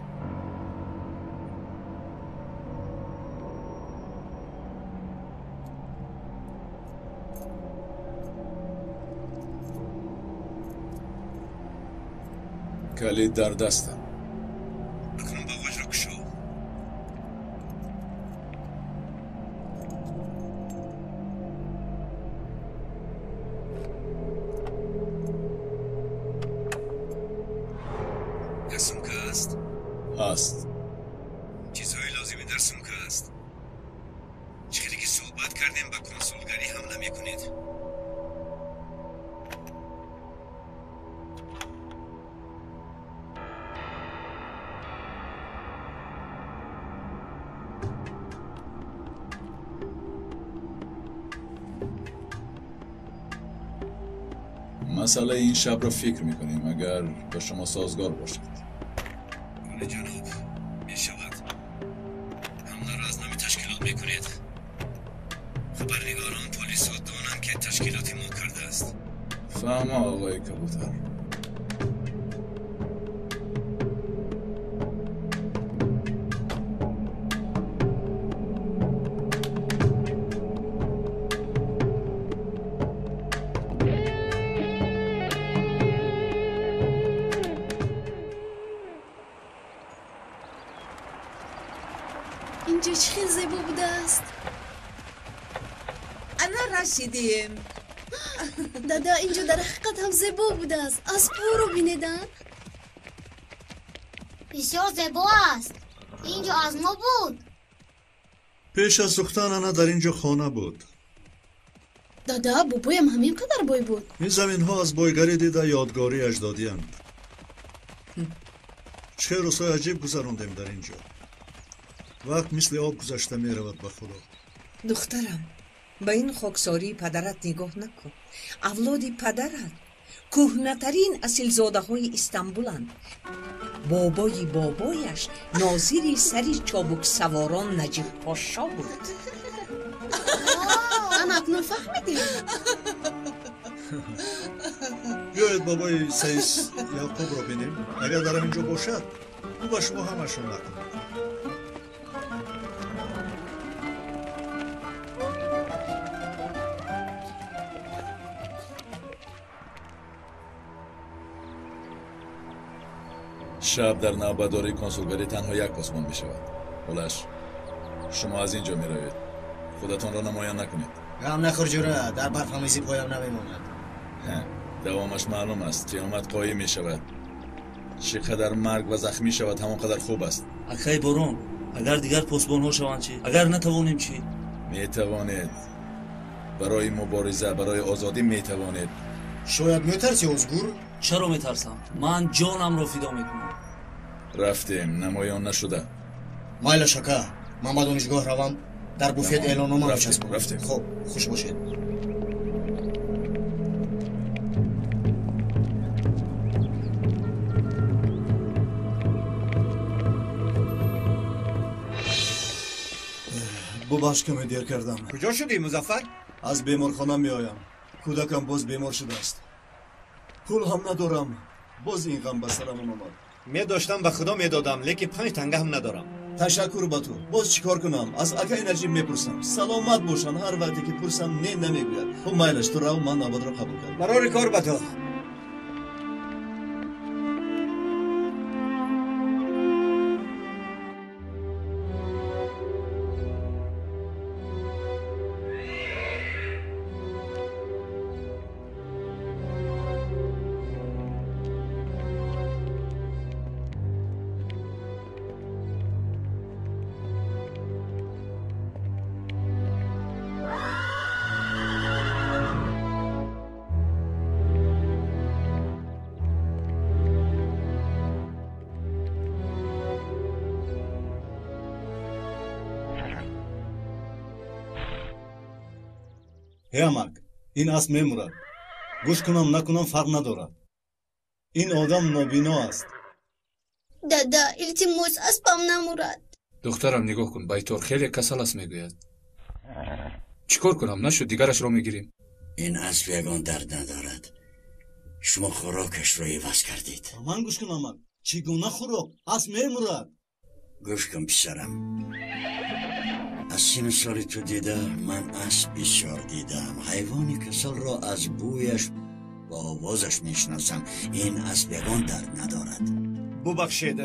کلید در دستم. اکنون باغاش رو کشو. هست. چیزهای لازمی در سمکه است. چخیلی که صحبت کردیم با کنسولگری حمله میکنید. مسئله این شب را فکر میکنیم اگر به شما سازگار باشد. بله جناب، میشود. حمله را از نام تشکیلات میکنید. خبرنگاران پلیس ها دانند که تشکیلاتی ما کرده است. فهم آقای کبوتر. اینجا چه زیبا بوده است. الان رسیدیم. دادا اینجا در حقیقت هم زیبا بوده است. اسب‌ها رو بینیدن؟ بسیار زیبا است. اینجا از ما بود. پیش از سوختن آنها در اینجا خانه بود. دادا بابایم همین قدر بای بود. این زمین ها از بایگری دیده یادگاری اجدادی اند. چه روزهای عجیب گذراندیم در اینجا. وقت مثل آب گذشته می رود به خدا. دخترم به این خاکساری پدرت نگاه نکن. اولادی پدرت کهنه‌ترین اصیلزاده های استانبولند. بابای بابایش ناظری سری چابک سواران نجیب پاشا بود. انا اکنون فهمیدیم. بیایید بابای سیس یعقوب رو بینیم. اگر در اینجا باشد او به شما همشون نکنید. شب در نوبتداری کنسولگری تنها یک پاسبان می شود. بلش شما از اینجا می روید. خودتان را نمایان نکنید. غم نخور جوره، در برفهمیزی پایم نمیماند. دوامش معلوم است. قیامت قایم می شود. چقدر مرگ و زخمی شود همانقدر خوب است. اکای برون، اگر دیگر پاسبان ها شوند چی؟ اگر نتوانیم چی؟ می توانید. برای مبارزه، برای آزادی می توانید. شاید میترسی ازگور؟ چرا میترسم؟ من جانم را فدا میکنم. رفتیم نمایان نشده. مایل شکا من با دانشگاه روم. در بوفت اعلاننامه میچسبم. رفتیم. خب خوش باشید. ببخش که دیر کردم. کجا شدی مظفر؟ از بیمارخانه می آیم. کودکم باز بیمار شده است. پول هم ندارم. باز این غم به سرم آمد. می داشتم به خدا می دادم لیکن 5 تنگه هم ندارم. تشکر با تو. باز چیکار کنم؟ از اکای نجیب میپرسم. سلامت باشن. هر وقتی که پرسم نه نمیگوید. خب مایلش تو رو من نباد را قبول کردم. برای کار با تو. همک این اسب میمورد. گوش کنم نکنم فرق ندارد. این آدم نابینا است. دادا التماس اسبم نمورد. دخترم نگاه کن بایطور خیلی کسل است میگوید. چیکار کنم نشد دیگرش را میگیریم. این اسب یگان درد ندارد. شما خوراکش را عوض کردید. من گوش کنم چگونه خوراک اسب میمورد. گوش کن پسرم. از سین سال تو دیده من اسب بسیار دیدم. حیوانی کسل را از بویش و آوازش میشناسم. این اسب یگان درد ندارد. ببخشید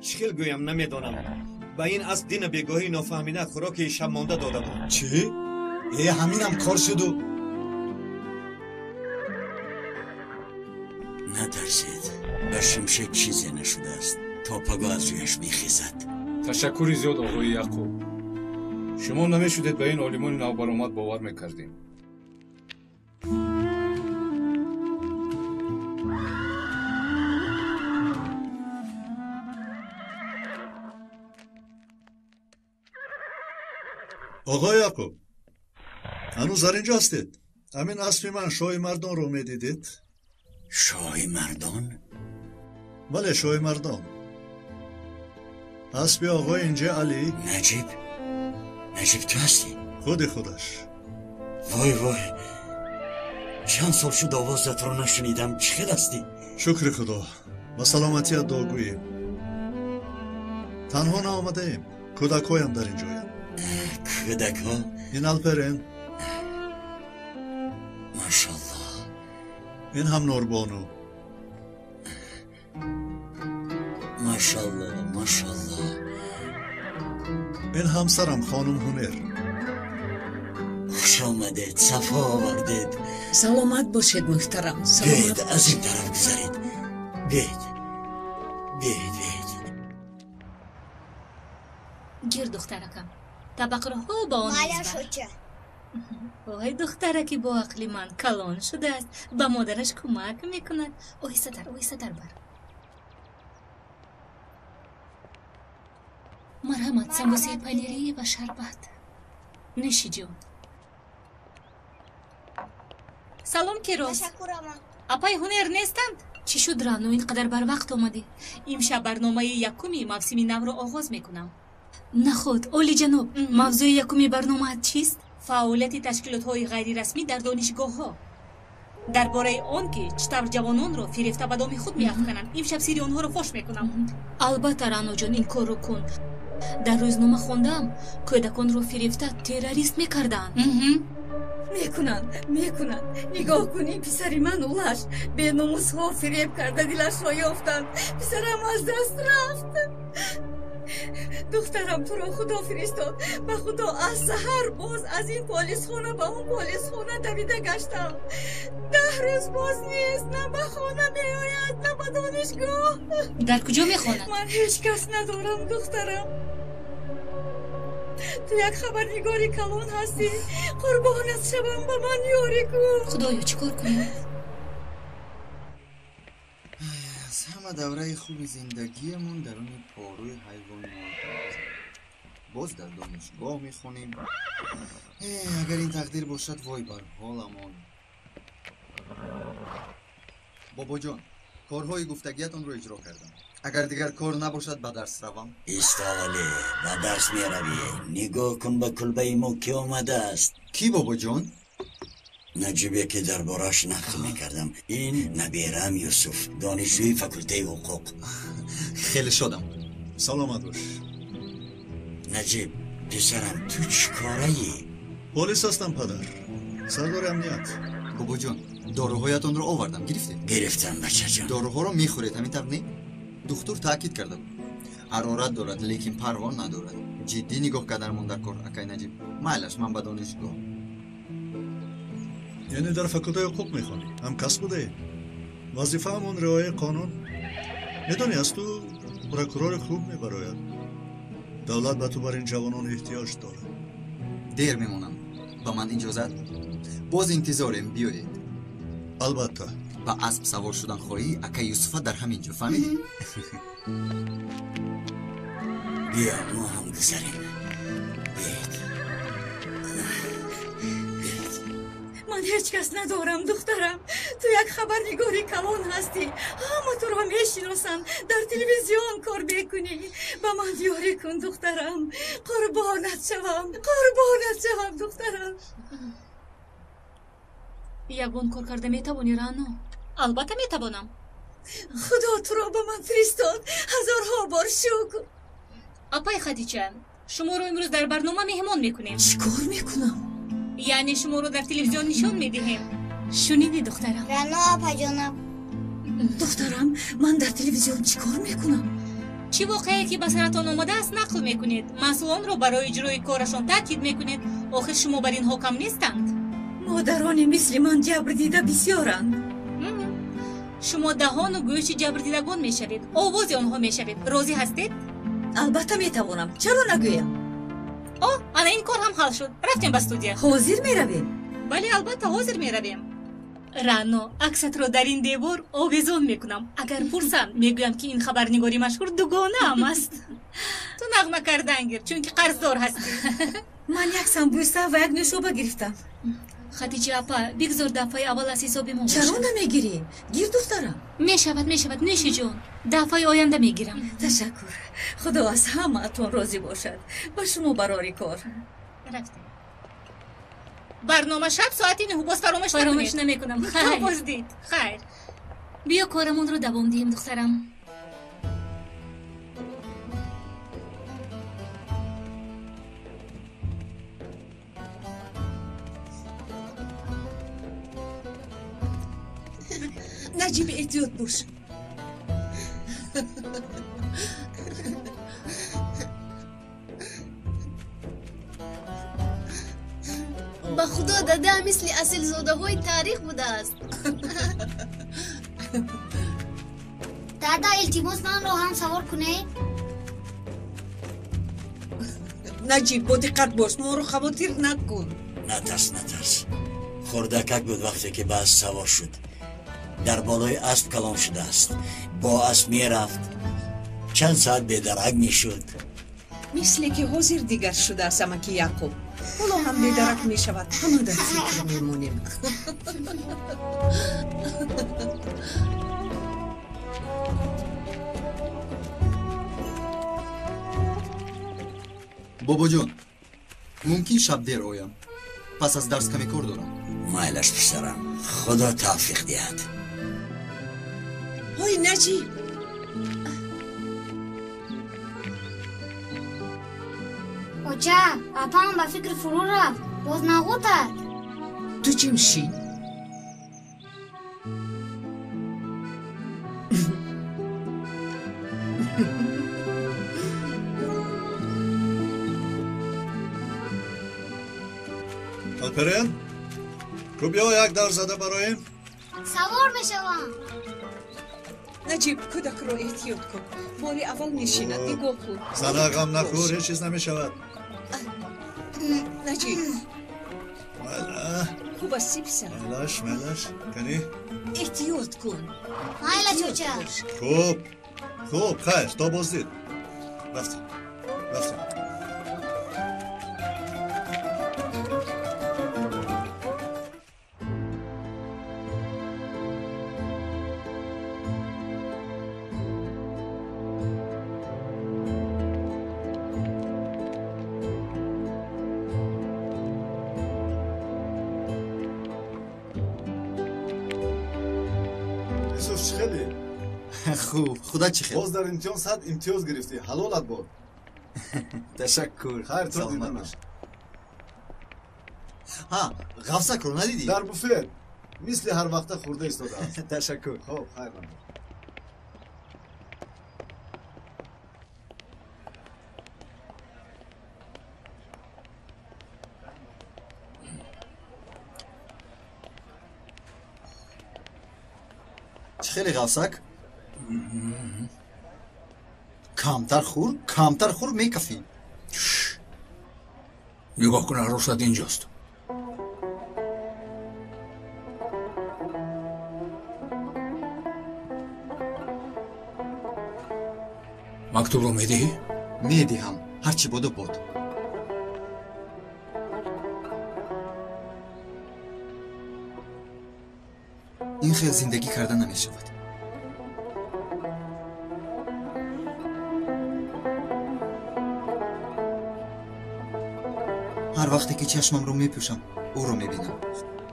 چخیل گویم نمیدانم. با این اسب دین بیگاهی نافهمیده خوراک شب مانده داده بود. چی؟ همینم کار شد و نترسید. به شمشک چیزی نشده است. توپگو از رویش میخیزد. تشکری زیاد آقای یعقوب. شما نمیشدید به این عالمان نوبرآمد باور میکردیم. آقای یعقوب هنوز در اینجا هستید؟ همین اسب من شاه مردان رو میدیدید؟ شاه مردان؟ بله شاه مردان. اسب آقای اینجا علی. نجیب تو هستی؟ خودش. وای چند سال شد آوازت رو نشنیدم. چقدر هستی؟ شکر خدا و سلامتی داغوییم. تنها نآمده ایم، کودکایم در اینجایم. کودک ها؟ این الپرین، ماشالله. این هم نوربانو. ماشالله. این همسرم خانم هنر. خوش آمدید، صفا آوردید. سلامت باشید محترم. بیاید از این طرف گذارید. بیاید. گیر دخترکم طبقره‌ها با آن میزبر. وای دخترکی با عقل من کلان شده است، به مادرش کمک میکند. آهسته تر بر. مرحمت سمبوسه پنیری و شربت. نشی جون. سلام کیروز. اپای هنر نیستند؟ چی شد رانو اینقدر بر وقت آمدی؟ امشب برنامه یکمی موسم نو را آغاز میکنم. نخود اولی جناب، موضوع یکمی برنامه چیست؟ فعالیت تشکیلات‌های غیر رسمی در دانشگاه‌ها. درباره آن که چطور جوانان را فریفته به دام خود می‌افکنند، امشب سری آنها را فاش میکنم. البته رانو جان این کار رو کن. در روزنامه خوندم کودکان رو فریفته تروریست میکردند. میکنند. نگاه کنی پسری من اولش به ناموس ها فریب کرده دلش را یافتند. پسرم از دست رفت. دخترم تو را خدا فرستاد. به خدا از سحر باز از این پالیس خانه به اون پالیس خانه دویده گشتم. 10 روز باز نیست. نه به خانه میآید نه به دانشگاه. در کجا میخواند؟ من هیچ کس ندارم دخترم. تو یک خبرنگاری کلان هستی. قربانت شوم، به من یاری کن. خدایا چیکار کنیم؟ از همه دوره خوب زندگیمون در اون پاروی حیوانات باز در دانشگاه میخونیم. اگر این تقدیر باشد وای بر حالمان. بابا جان کارهای گفتگیتون رو اجرا کردم. اگر دیگر کار نباشد به درس روم. ایستاله به درس میروی. نگاه کن به کلبه ما کی آمده است. کی بابا جان؟ نجیبه که دربارش نقل میکردم. این نبیرم یوسف، دانشجوی فکلته حقوق. خیلی شدم. سلامت باش. نجیب پسرم تو چی کاره ای؟ پلیس هستم پدر، سردار امنیت. بابا جان داروهایتون رو آوردم. گرفتم بچه جان. داروها رو میخورید همین طور نه؟ دکتر تاکید کرده بود حرارت دارد لیکن پروان ندارد. جدی نگاه کردنمون در کار اکای نجیب. مایلش من به دانشگاه. یعنی در فکلته حقوق میخوانی؟ هم کس بوده؟ وظیفه همون رعایت قانون. میدونی از تو پروکورور خوب میبراید. دولت به تو بر این جوانان احتیاج داره. دیر میمونم. با من اجازت؟ باز انتظارم بیایید. البته. با اسب سوار شدن خواهی اکا یوسفه در همینجا فهمیدی؟ بیا ما هم گذاریم. من هیچ کس ندارم دخترم. تو یک خبرنگاری کلان هستی. همه تو را میشناسن. در تلویزیون کار میکنی. به من یاری کن دخترم. قربانت شوم دخترم. یگون کار کرده میتوانی رانو؟ البته میتوانم. خدا تو را به من فرستاد. هزارها بار شکر. اپای خدیجه شما رو امروز در برنامه مهمان میکنیم. چیکار میکنم؟ یعنی شما رو در تلویزیون نشون میدهیم. شنیدی دخترم؟ رانو آپا جانم. دخترم من در تلویزیون چیکار میکنم؟ چی واقعی که به سرتان آمده است نقل میکنید. مسئولان رو برای اجرای کارشان تاکید میکنید. آخر شما بر اینها کم نیستند. مادران مثل من جبر دیده بسیارند. شما دهان و گوش جبردیدگان میشوید، آواز آنها میشوید. راضی هستید؟ البته میتوانم، چرا نگویم؟ انا این کار هم حل شد. رفتیم به استودیو. حاضر میرویم؟ بله البته حاضر میرویم. رانا عکست رو در این دیوار آویزان میکنم. اگر پرسن میگویم که این خبرنگاری مشهور دوگانه هم است. تو نغمه کردن گیر چون که قرضدار هستی. من یک سمبوسه و یک نوشابه گرفتم. خدیجه اپا بگذار دفعه اول از حساب ما چرا نمیگیری؟ گیر دخترم. میشود نوشی جان. دفعه آینده میگیرم. تشکر. خدا از همه اتون راضی باشد. با شما براری کار. رفتیم. برنامه شب ساعت 9 باز فراموش نمیکنم. خیر. بازدید. خیر. بیا کارمون رو دوام دیم دخترم. نجیب احتیاط باش. به خدا داده مثل اصل زاده های تاریخ بوده است. دادا التماس من رو هم سوار کنه. نجیب با دقت باش، ما رو خواطر نکن. نترس خردکک بود وقتی که به اسب سوار شد. در بالای اسب کلام شده است. با اسب می رفت. چند ساعت بیدرنگ می شد. مثل که حاضر دیگر شده است امکی یعقوب. حالا هم بیدرک می شود. همه در فکر میمونیم. بابا جان ممکن شب دیر آیم. پس از درس کمی کار دارم. مایلش پسرم. خدا توفیق دهد. های نجیب اوچه اپا هم به فکر فرو رفت. باز نگوتد. تو چی میشی؟ آلپرین تو بیا یک در زده برایم. سوار بشوم. نجیب کودک رو احتیاط کن. باری اول نشیند. نگاه کن. زنه غم نخور هیچ چیز نمی شود. نجیب مالا خوب است سی پسر. مالش کنی احتیاط کن. مایلا چوچه. خوب خیر تا بازدید. رفتیم خوب خدا چی خیر. باز در امتحان صد امتیاز گرفتی. حلالت باد. تشکر. خیر تو دیدنش. ها غفصک رو ندیدی؟ در بوفه مثل هر وقت خورده ایستاده است. تشکر. خب خیر. چه خیلی غفصک؟ کمتر خور میکفی. نگاه کن عروست اینجاست. مکتوب رو میدهی؟ میدهم هرچی بود بود. این خیلی زندگی کردن نمیشود. هر وقتی که چشمم رو میپوشم او رو میبینم.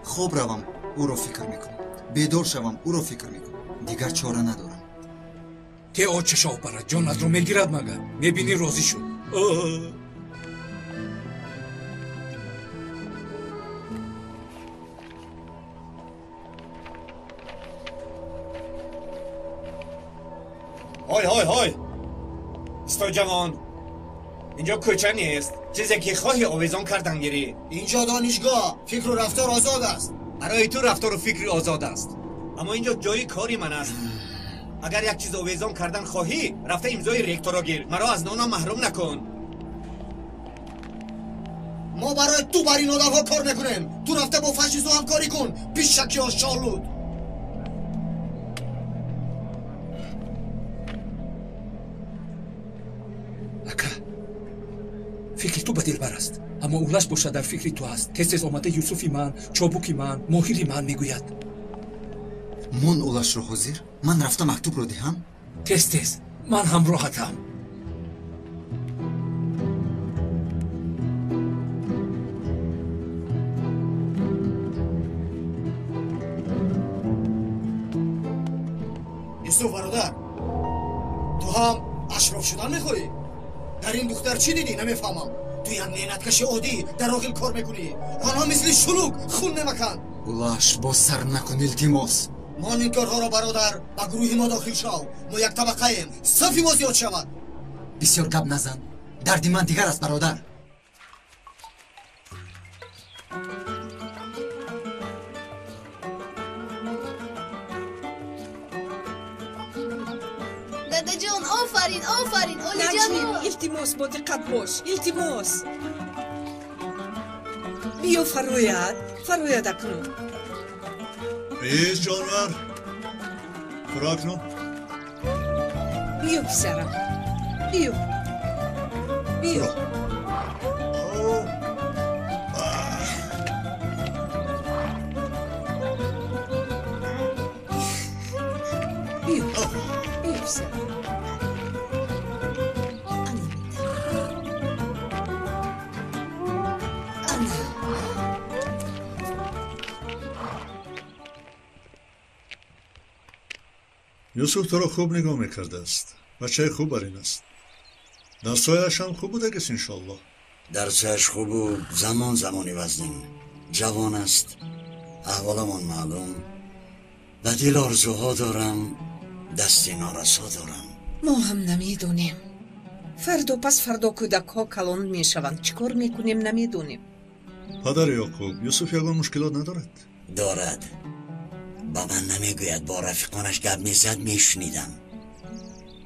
خواب روم او رو فکر میکنم. بیدار شوم او رو فکر میکنم. دیگر چاره ندارم. تی آج چشاو پرد جانت رو میگیرد مگر میبینی راضی شد. های استاد جوان اینجا کوچه نیست. چیزی که خواهی آویزان کردن گیری. اینجا دانشگاه فکر و رفتار آزاد است. برای تو رفتار و فکری آزاد است. اما اینجا جای کاری من است. اگر یک چیز آویزان کردن خواهی رفته امضای رکتور را گیر. مرا از نانا محروم نکن. ما برای تو بر این آدم ها کار نکنیم. تو رفته با فاشیستو همکاری کن. پیش شکی ها شالود. اکا فکر تو به دلبر است، اما اولش باشه در فکری تو است. تز تز آمده یوسفی من، چابوکی من، ماهیری من میگوید. من اولش رو حاضر؟ من رفتم مکتوب رو دهم؟ تز تز من همراهتم. یوسف برادر، تو هم اشراف شدن میخوایی؟ در این دختر چی دیدی؟ نمیفهمم. تو یک مهنتکش عادی در آقل کار میکنی. آنها مثل شلوک خون نمکن. اولش با سر نکن التماس. من این کارها را برادر با گروه ما داخل شو. ما یک طبقه ایم. صفی ما زیاد شود. بسیار گپ نزن. دردی من دیگر است برادر. دادا جان آفرین آفرین اولی جان. التماس با دقت باش. التماس. بیا فروید اکنون. بیز جانور فراکنون. بیا پسرم بیا. بیا پسرم. یوسف تو را خوب نگاه میکرده است. بچه خوب برین است. درسایش هم خوب بوده گس انشالله. درسایش خوب و زمانی وزنیم. جوان است. احوالمان معلوم. و دل آرزوها دارم. دستی نارسا دارم. ما هم نمیدونیم. فردا پس فردا کودک ها کلان میشوند. چیکار میکنیم نمیدونیم. پدر یعقوب یوسف یگان مشکلات ندارد؟ دارد. با من نمیگوید. با رفیقانش گپ میزد میشنیدم.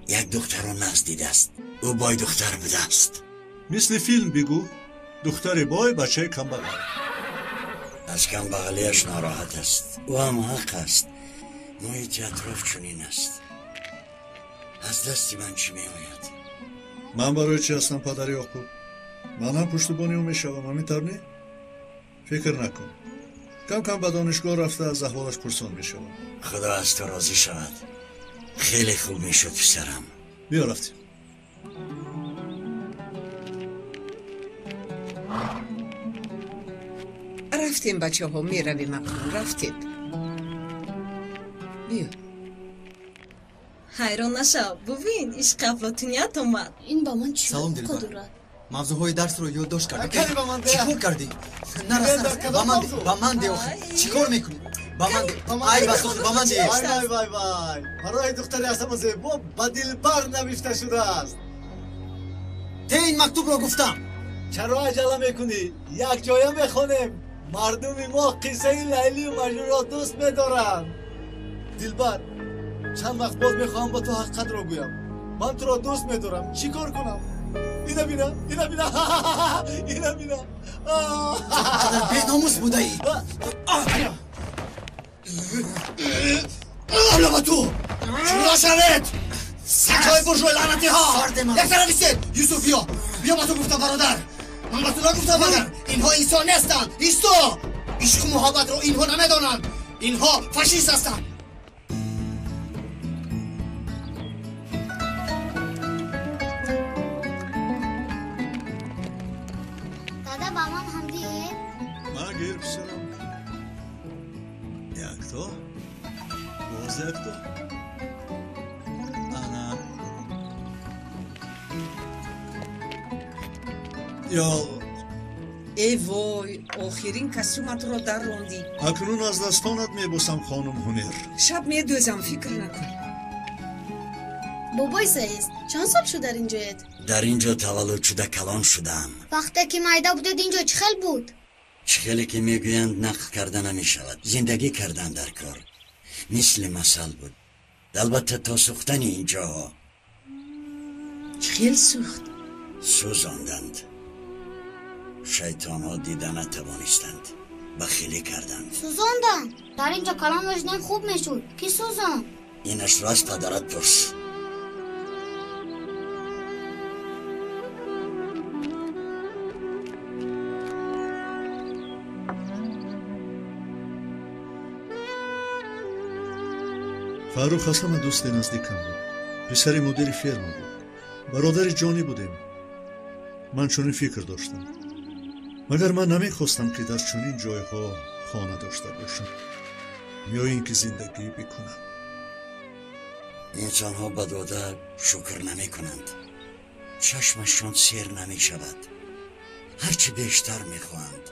یک دختر رو نزدیده است. او بای دختر بوده است. مثل فیلم بگو. دختر بای بچه کم بغل. از کم بغلیش ناراحت است. او هم حق است. محیط اطراف چنین است. از دستی من چی میآید؟ من برای چی هستم پدر یعقوب؟ من هم پشتبانی او میشوم. همینطور فکر نکن. کم کم به دانشگاه رفته از احوالش پرسان میشوم. خدا از تو راضی شود. خیلی خوب میشد پسرم. بیا رفتیم. رفتیم بچه ها میرویم اکنون. رفتیم. بیا. حیران نشو. ببین عشق افلاطونیت اومد. این با من چی سلام دلبر. دارد؟ موضوعهای درس رو یادداشت کردی؟ کاری با من ده. چیکار کردی؟ نه با من ده آخه. چیکار میکنی؟ با من ده. ای بس با من ده. وای برای دختری هستم و زیبا با دلبر نوشته شده است. ده این مکتوب رو گفتم. چرا عجله میکنی؟ یک جایه میخونیم. مردم ما قصه لیلی و مجنون را دوست میدارن. دلبر چند وقت باز میخوام با تو حقیقت رو گویم. من تو را دوست میدارم. چی کار کنم؟ اینا بینا اینا بینا چقدر بی‌ناموس بوده ای. حالا با تو جدا شوید. سکای برجوی لعنتی ها. یک طرف ایستید. یوسف بیا با تو گفتم برادر. من با تو نگفتم مگر اینها انسان هستند. ایستو. عشق و محبت رو اینها نمیدانند. اینها فاشیست هستند. دادا با من هم دیگه؟ من گیر پسرم. یک تا باز یک تا انا یا ای وای آخرین کسومت را در راندی. اکنون از دستانت میبوسم خانم هنر. شب میدوزم فکر نکن. بابای سعیز چند سال شد در اینجایت؟ در اینجا تولد شده کلان شدم. وقتی که مایده بودید اینجا چه خیل بود؟ چه خیلی که میگویند نقل کردن نمی شود. زندگی کردن در کار. مثل مثل بود. البته تا سوختن اینجا خیلی سوخت. سوزاندند. شیطان ها دیدن نتوانستند، بخیلی کردند. سوزاندن. در اینجا کلام وجدان خوب میشود. کی سوزان؟ اینش راست پدرت پرس. фарух ҳастама дӯсти наздикам буд. писари мудири ферма буд. бародари ҷонӣ будем. ман чунин фикр доштам. магар ман намехостам ки дар чунин ҷойҳо хона дошта бошам ё ин ки зиндагӣ бикунам. инсонҳо ба дода шукр намекунанд. чашмашон сер намешавад. ҳарчи бештар мехоҳанд,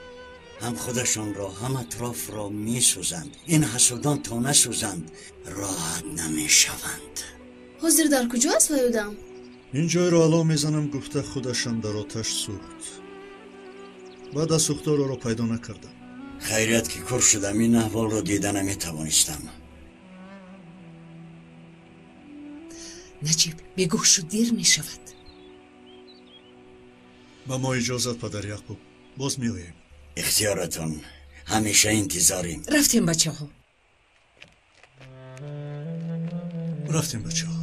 ҳам худашонро ҳам атрофро месӯзанд. ин ҳасудон то насӯзанд роҳат намешаванд. ҳозир дар куҷо аст ваюдам? ин ҷойро ало мезанам гуфта худашам дар оташ сӯхт. баъд аз сӯхтор ӯро пайдо накардам. хайрият ки кур шудам, ин аҳволро дида наметавонистам. наҷиб бегӯҳ шуд, дир мешавад. ба мо иҷозат падар яъқуб, боз меоем. ихтиёратон, ҳамеша интизорим. рафтем бачаҳо. рафтем бачаҳо.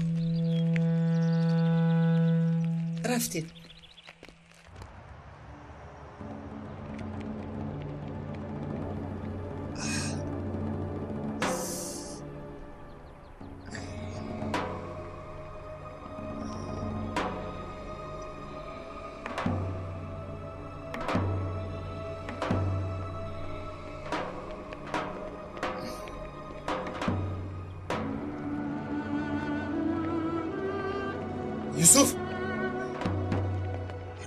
рафтем. یوسف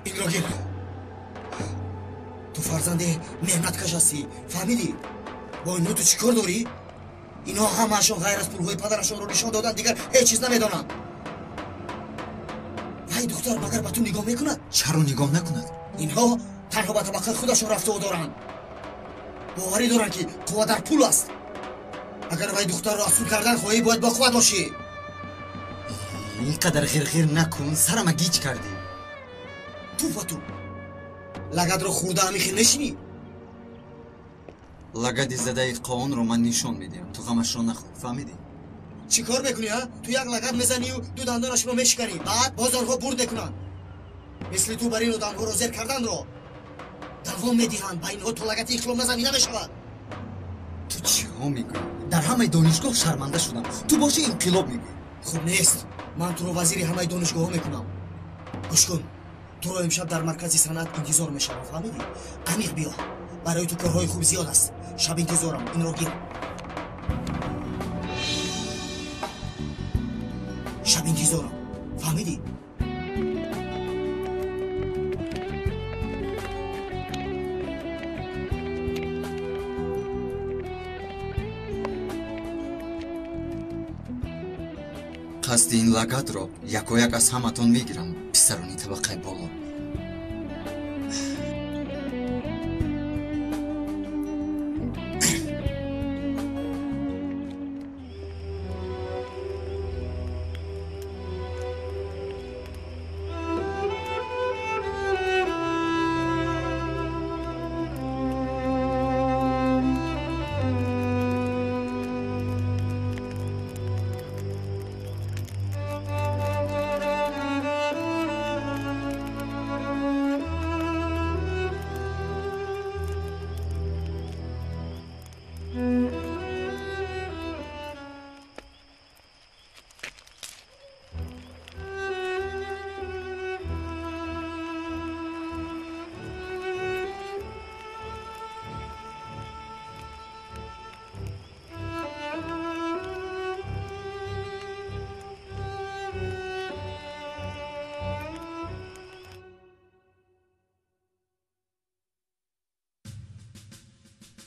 این را گیر. تو فرزند مهنت کش هستی، فهمیدی؟ با اینو تو چی کار داری؟ اینا همه‌شون غیر از پولهای پدرشون رو نشان دادن، دیگر هیچ چیز نمیدونن. وای دختر مگر به تو نگاه میکند؟ چرا نگاه نکند؟ اینها تنها به طبقه خودشون رفته و دارن. باوری دارن که قوت در پول است. اگر وای دختر را اسود کردن خواهی باید با قوت باشی. اینقدر غیر نکن، سرم گیج کردی. تو و تو لگد رو خورده همیخی نشینی. لگدی زده قانون رو من نشون میدیم، تو غمش رو نخور، فهمیدی؟ چی کار میکنی ها؟ تو یک لگد میزنی و دو دندانش رو میشکنی، بعد بازارها برد میکنن. مثل تو برای دندانها رو زیر کردن رو دوام میدیهن، با اینها تو لگد اخلام نزنی نمیشود. تو چی ها میگوی؟ در همه دانشگاه شرمنده شدم، تو باشه انقلاب میگوی. خوب نیست، من تو رو وزیری همه دانشگاه میکنم. گوش کن، تو رو امشب در مرکز صنعت انتظار میشم، فهمیدی؟ عمیق بیا، برای تو کارهای خوب زیاد است. شب انتظارم، این رو گیر. شب انتظارم، فهمیدی؟ قصد این لگد رو یک و یک از همتون میگیرم، پسرانی طبقه بالا.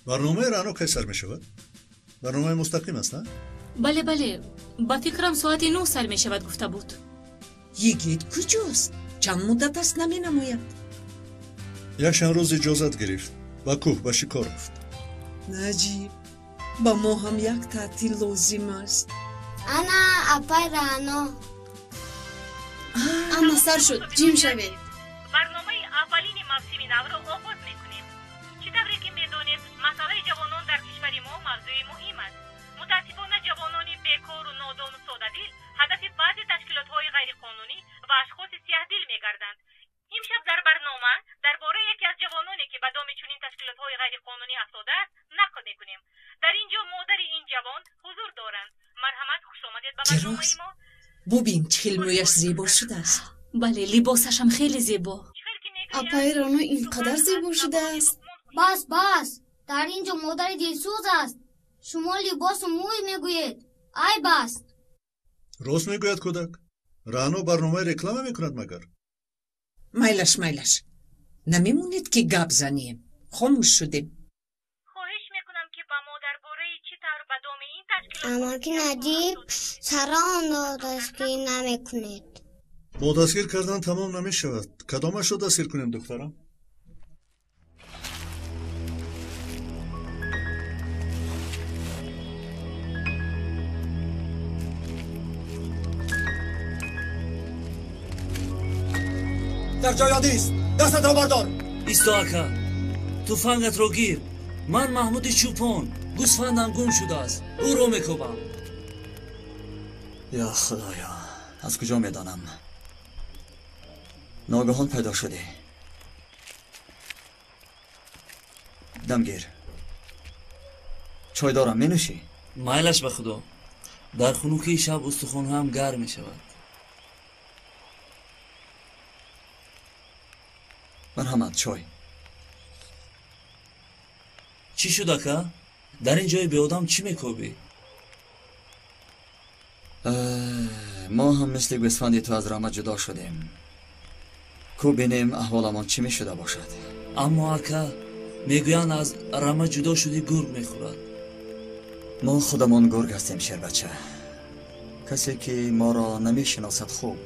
برنامه رانو کی سر می شود؟ برنامه مستقیم است نه؟ بله بله، با فکرم ساعت 9 سر می شود گفته بود. یگید کجاست؟ چند مدت است نمی نموید؟ یک چند روز اجازت گرفت، با کوه با شکار رفت. نجیب، ба мо ҳам як таътил лозим аст. ана апай раъно. аммо сар шуд, ҷим шавед. барномаи аввалини мавсими навро оғоз мекунем. чӣ тавре ки медонед, масъалаи ҷавонон дар кишвари мо мавзӯи муҳим аст. мутаассифона ҷавонони бекору нодону содадил ҳадафи баъзе ташкилотҳои ғайриқонунӣ ва ашхоси сиҳдил мегарданд. имшаб дар барнома дар бораи яке аз ҷавононе ки ба доми чунин ташкилотҳои ғайриқонунӣ афтодааст нақл мекунем. дар ин ҷо модари ин ҷавон ҳузур доранд. марҳамат, хушомадед ба барномаи мо. бубин чӣ хел мӯяш зебо шудааст. бале, либосашам хеле зебо. апаи раъно ин қадар зебо шудааст. бас дар ин ҷо модари дилсӯз аст. шумо либосу мӯй мегӯед. ай бас. рост мегӯяд кӯдак. раъно барномаи реклама мекунад магар? майлаш намемонед ки гап занем. хомӯш шудем. хоҳиш мекунам ки ба мо дар бораи чӣ тавр ба доми ин ташкилот аммо ки наҷиб сара он дастгирӣ намекунед. бо дастгир кардан тамом намешавад. кадомашро дастгир кунем духтарам? дар ҷоядист. дастатро бардор. исто ака, туфангатро гир. ман маҳмуди чӯпон. гӯсфандам гум шудааст. ӯро мекобам. я худоё, аз куҷо медонам? ногаҳон пайдо шудӣ. дамгир, чой дорам, менӯшӣ? майлаш ба худо. дар хунуки шаб устухонҳоям гарм мешавад. марҳамат, чой. чӣ шуд ака? дар ин ҷои беодам чӣ мекобӣ? мо ҳам мисли гӯсфанди ту аз Рама ҷудо шудем. кӯ бинем аҳволамон чӣ мешуда бошад. аммо ака, мегӯянд аз Рама ҷудо шудӣ гург мехӯрад. мо худамон гург ҳастем, шербача. касе ки моро намешиносад хуб,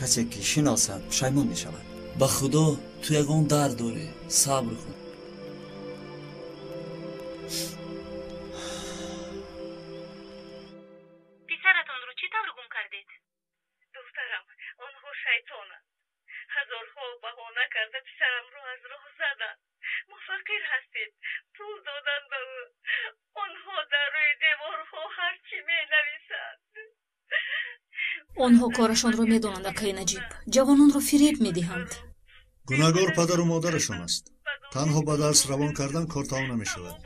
касе ки шиносад пушаймон мешавад. ба худо ту ягон дард дорӣ. сабр кун. писаратонро чӣ тавр гум кардед? духтарам, онҳо шайтонанд. ҳазорҳо баҳона карда писарамро аз роҳ заданд. мо фақир ҳастем. пул доданд ба ӯ. онҳо дар рӯи деворҳо ҳарчӣ менависанд. онҳо корашонро медонанд, акаи наҷиб. ҷавононро фиреб медиҳанд. гунаҳгор падару модарашон аст. танҳо ба дарс равон кардан кор тамом намешавад.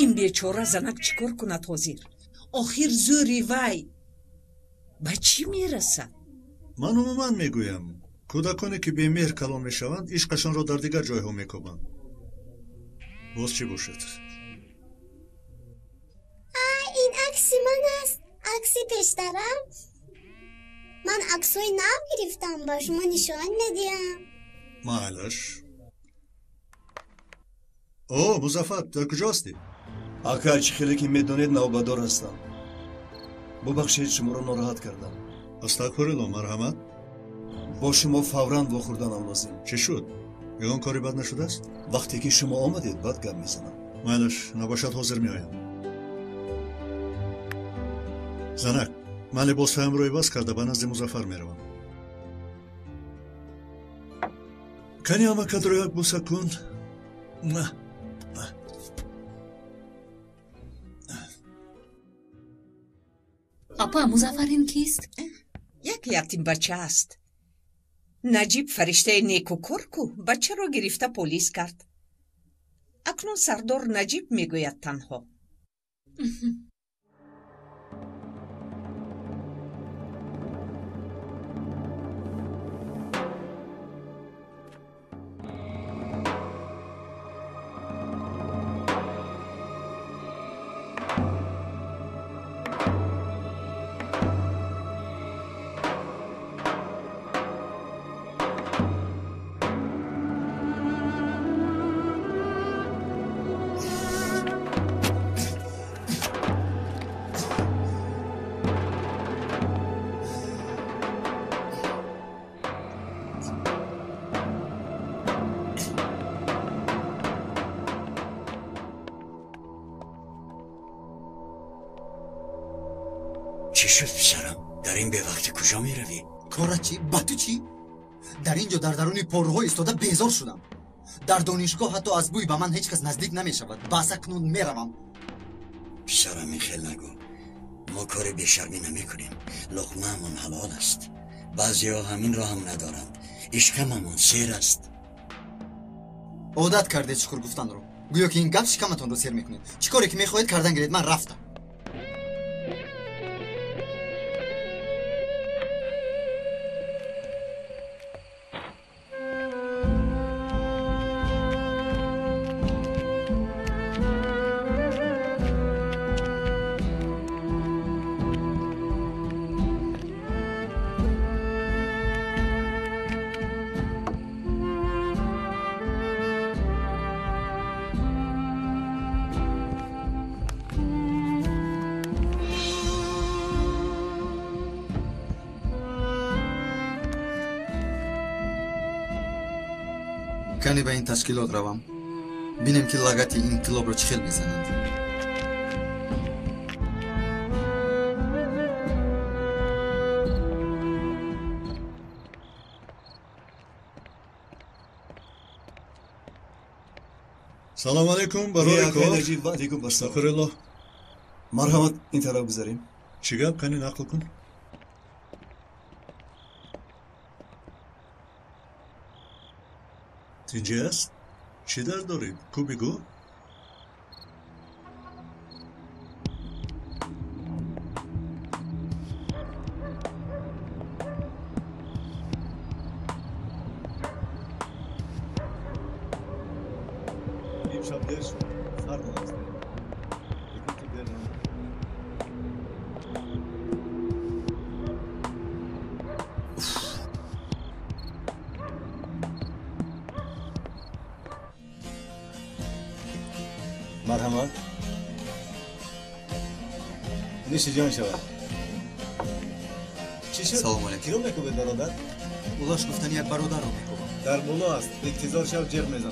ин бечора занак чӣ кор кунад ҳозир? охир зӯри вай ба чӣ мерасад? ман умуман мегӯям, кӯдаконе ки бемеҳр калон мешаванд, ишқашонро дар дигар ҷойҳо мекобанд. боз чӣ бошед? ин акси ман аст. акси пештарам. ман аксҳои нав гирифтам, ба шумо нишон медиҳам. майлаш. о, музаффар, дар куҷо ҳастӣ? ака, чӣ хеле ки медонед навбадор ҳастам. бубахшед, шуморо нороҳат кардам. астағфируллоҳ, марҳамат. бо шумо фавран вохӯрданам лозим. чӣ шуд? ягон кори бад нашудааст? вақте ки шумо омадед бад гап мезанам. майлаш, набошад ҳозир меоям. занак, ман либосҳоямро иваз карда ба назди музаффар меравам. кани амакадро як буса кун. апа, музаффарин кист? як ятимбача аст. наҷиб фариштаи некукор ку бачаро гирифта полис кард. акнун сардор наҷиб мегӯяд танҳо. چی شد پسرم؟ در این به وقت کجا می روی؟ کارت چی؟ با تو چی؟ در اینجا در درون پرروها ایستاده بیزار شدم. در دانشگاه حتی از بوی به من هیچ کس نزدیک نمی شود. بس اکنون می روم. پسرم این خیل نگو. ما کار بیشرمی نمی کنیم. لقمه همون حلال است. بعضی ها همین را هم ندارند. عشقم همون سیر است. عادت کرده چیکار گفتن رو. گویا که این گپ شکمتون رو سیر میکنید. چیکاری که میخواهید کردن گرید. من رفتم. کمی به این تشکیلات روم بینم که لگت انقلاب رو چخیل میزنند. سلام علیکم برای کار. نجیب علیکم باشتا. بخیر الله. مرحمت این طرف بذاریم. چی گپ کنی نقل کن. اینجا است؟ چی در دارید؟ کو بگو؟ امشب دیر شد. فردا هست. مرحمت نیش جان شود. چی شد؟ سلام علیکم. کی رو میکوبه برادر؟ اولاش گفتن یک برادر رو میکوبم. در مولا است. اقتضار شب جغ میزنم.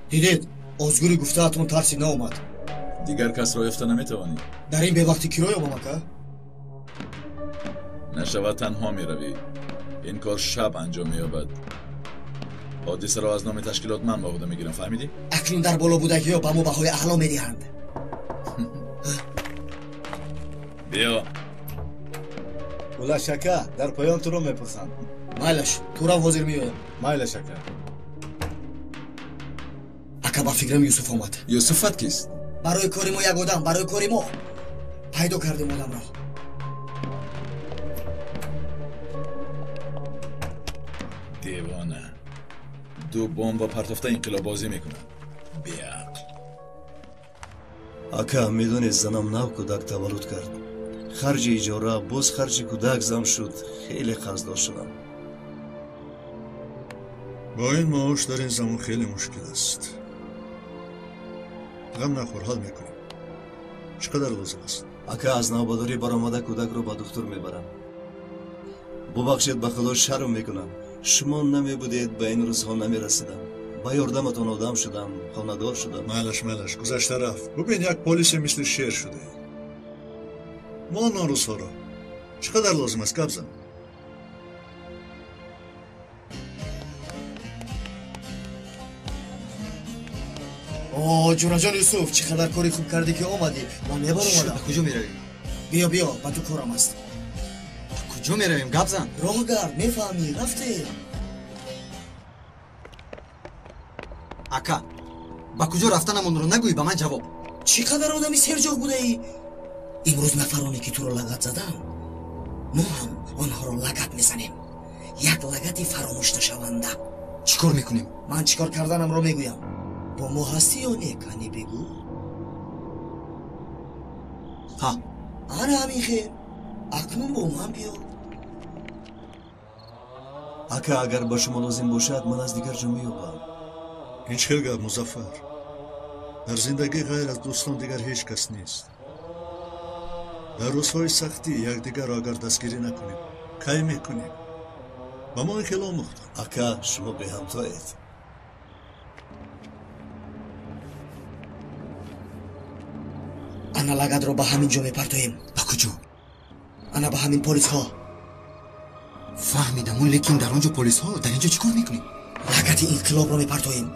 دیدید؟ آزگوری گفته اتون ترسی ناومد. دیگر کس را یافته نمیتوانی. در این به وقتی کی رو یابم که؟ نشود تنها می روی. این کار شب انجام می یابد. حادثه را از نام تشکیلات من با خودم میگیرم. فهمیدی؟ اکنون در بالا بودگی ها به ما بهای اعلا میدهند. بیا. اولا شکه در پایان تو رو میپرسند. مایلش تو را حاضر میایم. مایل شکه. اکا با فکرم یوسف آمد. یوسفت کیست؟ برای کاری ما یک آدم. برای کاری ما پیدا کردیم آدم را. دیوانه. دو بمب با پرتافته انقلاب بازی میکنن. بیا. اکا میدونی زنم نو کودک تولد کرد. خرج اجاره باز خرج کودک زم شد. خیلی قرضدار شدم. با این معاش در این زمان خیلی مشکل است. غم نخور، حال میکنیم. چقدر لازم است؟ اکا از نوباداری برآمده کودک رو با دکتر میبرم. ببخشید به خدا شرم میکنم. شما نمیبودید به این روزها نمیرسیدم. با یاردمتون آدم شدم، خانه‌دار شدم. مالش گذشته رفت. ببین یک پلیس مثل شیر شده. ما ناروزها را چقدر لازم است گپ زن. جون جان یوسف چقدر کاری خوب کردی که آمدی. من یه بار اومدم. کجا میرویم؟ بیا با تو کارم است. کجا میرویم؟ گپ زن. راه گرد میفهمی رفته. اکا با کجا رفتنمون رو نگویی به من جواب. چقدر آدمی سرجاغ بوده ای؟ امروز نفرانی که تو رو لگت زدن ما هم آنها رو لگت میزنیم. یک لگتی فراموش نشونده. چیکار میکنیم؟ من چیکار کردنم رو میگویم. با ما هستی یا نه کنی بگو. ها آره همین خیر. اکنون با من بیا. اکا اگر با شما لازم باشد من از دیگر جا میابم. این چه گپ مظفر؟ در زندگی غیر از دوستان دیگر هیچ کس نیست. در روزهای سختی یکدیگر را اگر دستگیری نکنیم کی میکنیم؟ با ما انقلاب مختار. اکا شما به همتایید. ана лагадро ба ҳамин ҷо мепартоем. ба куҷо? ана ба ҳамин полисҳо. фаҳмидам, лекин дар он ҷо полисҳо дар ин ҷо чӣ кор мекунем? лагати инқилобро мепартоем.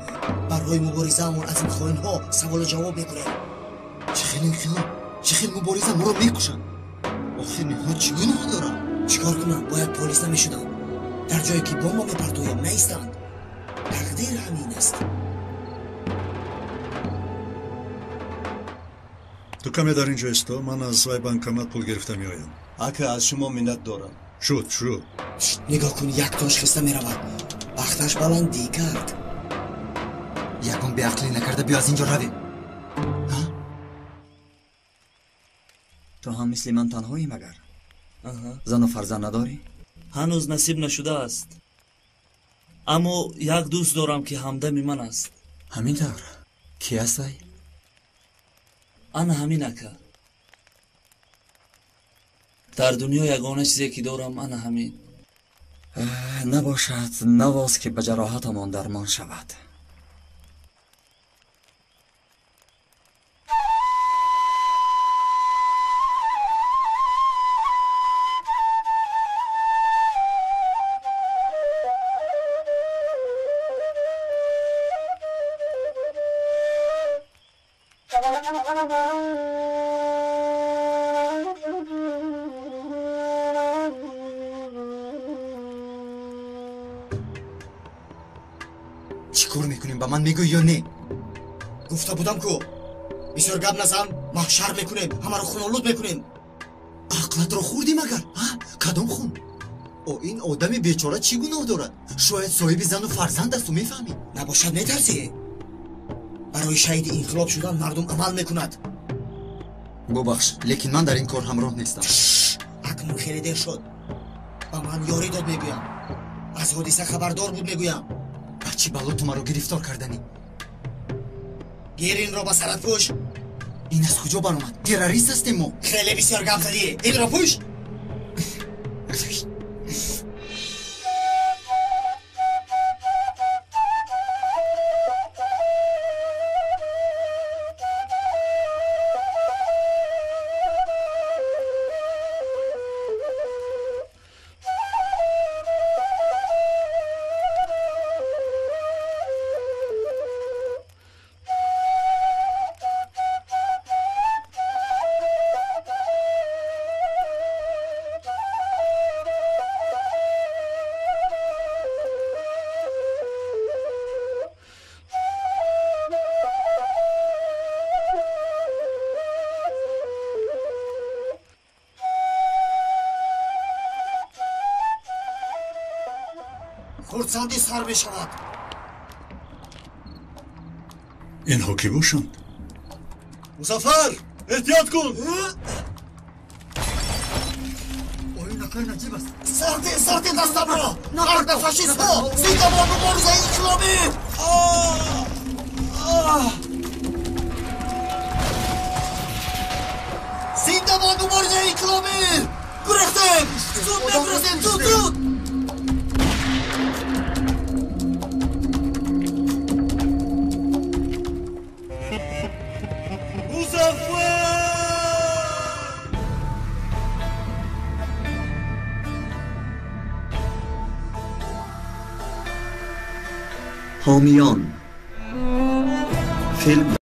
барои муборизаамон аз ин хоинҳо саволу ҷавоб мекунем. чӣ хел инқилоб, чӣ хел мубориза, моро мекушанд. охир ниҳоят чӣ гуноҳ дорам? чӣ кор кунам? бояд полис намешудам. дар ҷое ки бомбо мепартоем наистанд. тақдир ҳамин аст. ту каме дар ин ҷо исто, ман аз вай банкомат пул гирифта меоям. ака аз шумо миннат дорам. шуд нигоҳ кун, як тош хиста меравад. бахташ баландӣ кард. ягон беақлӣ накарда биё аз ин ҷо равем. ту ҳам мисли ман танҳоӣ магар? зану фарзанд надорӣ? ҳанӯз насиб нашудааст. аммо як дӯст дорам ки ҳамдами ман аст. ҳамин тавр? ки аст вай? ана ҳамин ака. дар дунё ягона чизе ки дорам ана ҳамин. набошад навоз ки ба ҷароҳатамон дармон шавад. чӣ кор мекунем? ба ман мегӯй ё не? гуфта будам ку бисёр гап назан, маҳшар мекунем, ҳамаро хунолуд мекунем. ақлатро хӯрдӣ магар? кадом хун? ин одами бечора чӣ гуноҳ дорад? шояд соҳиби зану фарзанд асту, мефаҳмӣ? набошад метарсӣ? барои шаҳиди инқилоб шудан мардум амал мекунад. бубахш, лекин ман дар ин кор ҳамроҳ нестам. акнун хеле дер шуд. ба ман ёрӣ дод мегӯям. аз ҳодиса хабардор буд мегӯям. ба чӣ бало ту маро гирифтор карданӣ? гир инро ба сарат пӯш. ин аз куҷо баромад? террорист ҳастем мо. хеле бисёр гап задӣ. инро пӯш. хурсандӣ сар мешавад. инҳо ки бошанд? музаффар, эҳтиёт кун! оинакои наҷиб аст. сарди дастамро! нарда фашистҳо! зиндаба муборизаи инқилобӣ! зиндаба муборизаи инқилобӣ! гурехтем! зуд мегурезем! зуд! حامیان فیلم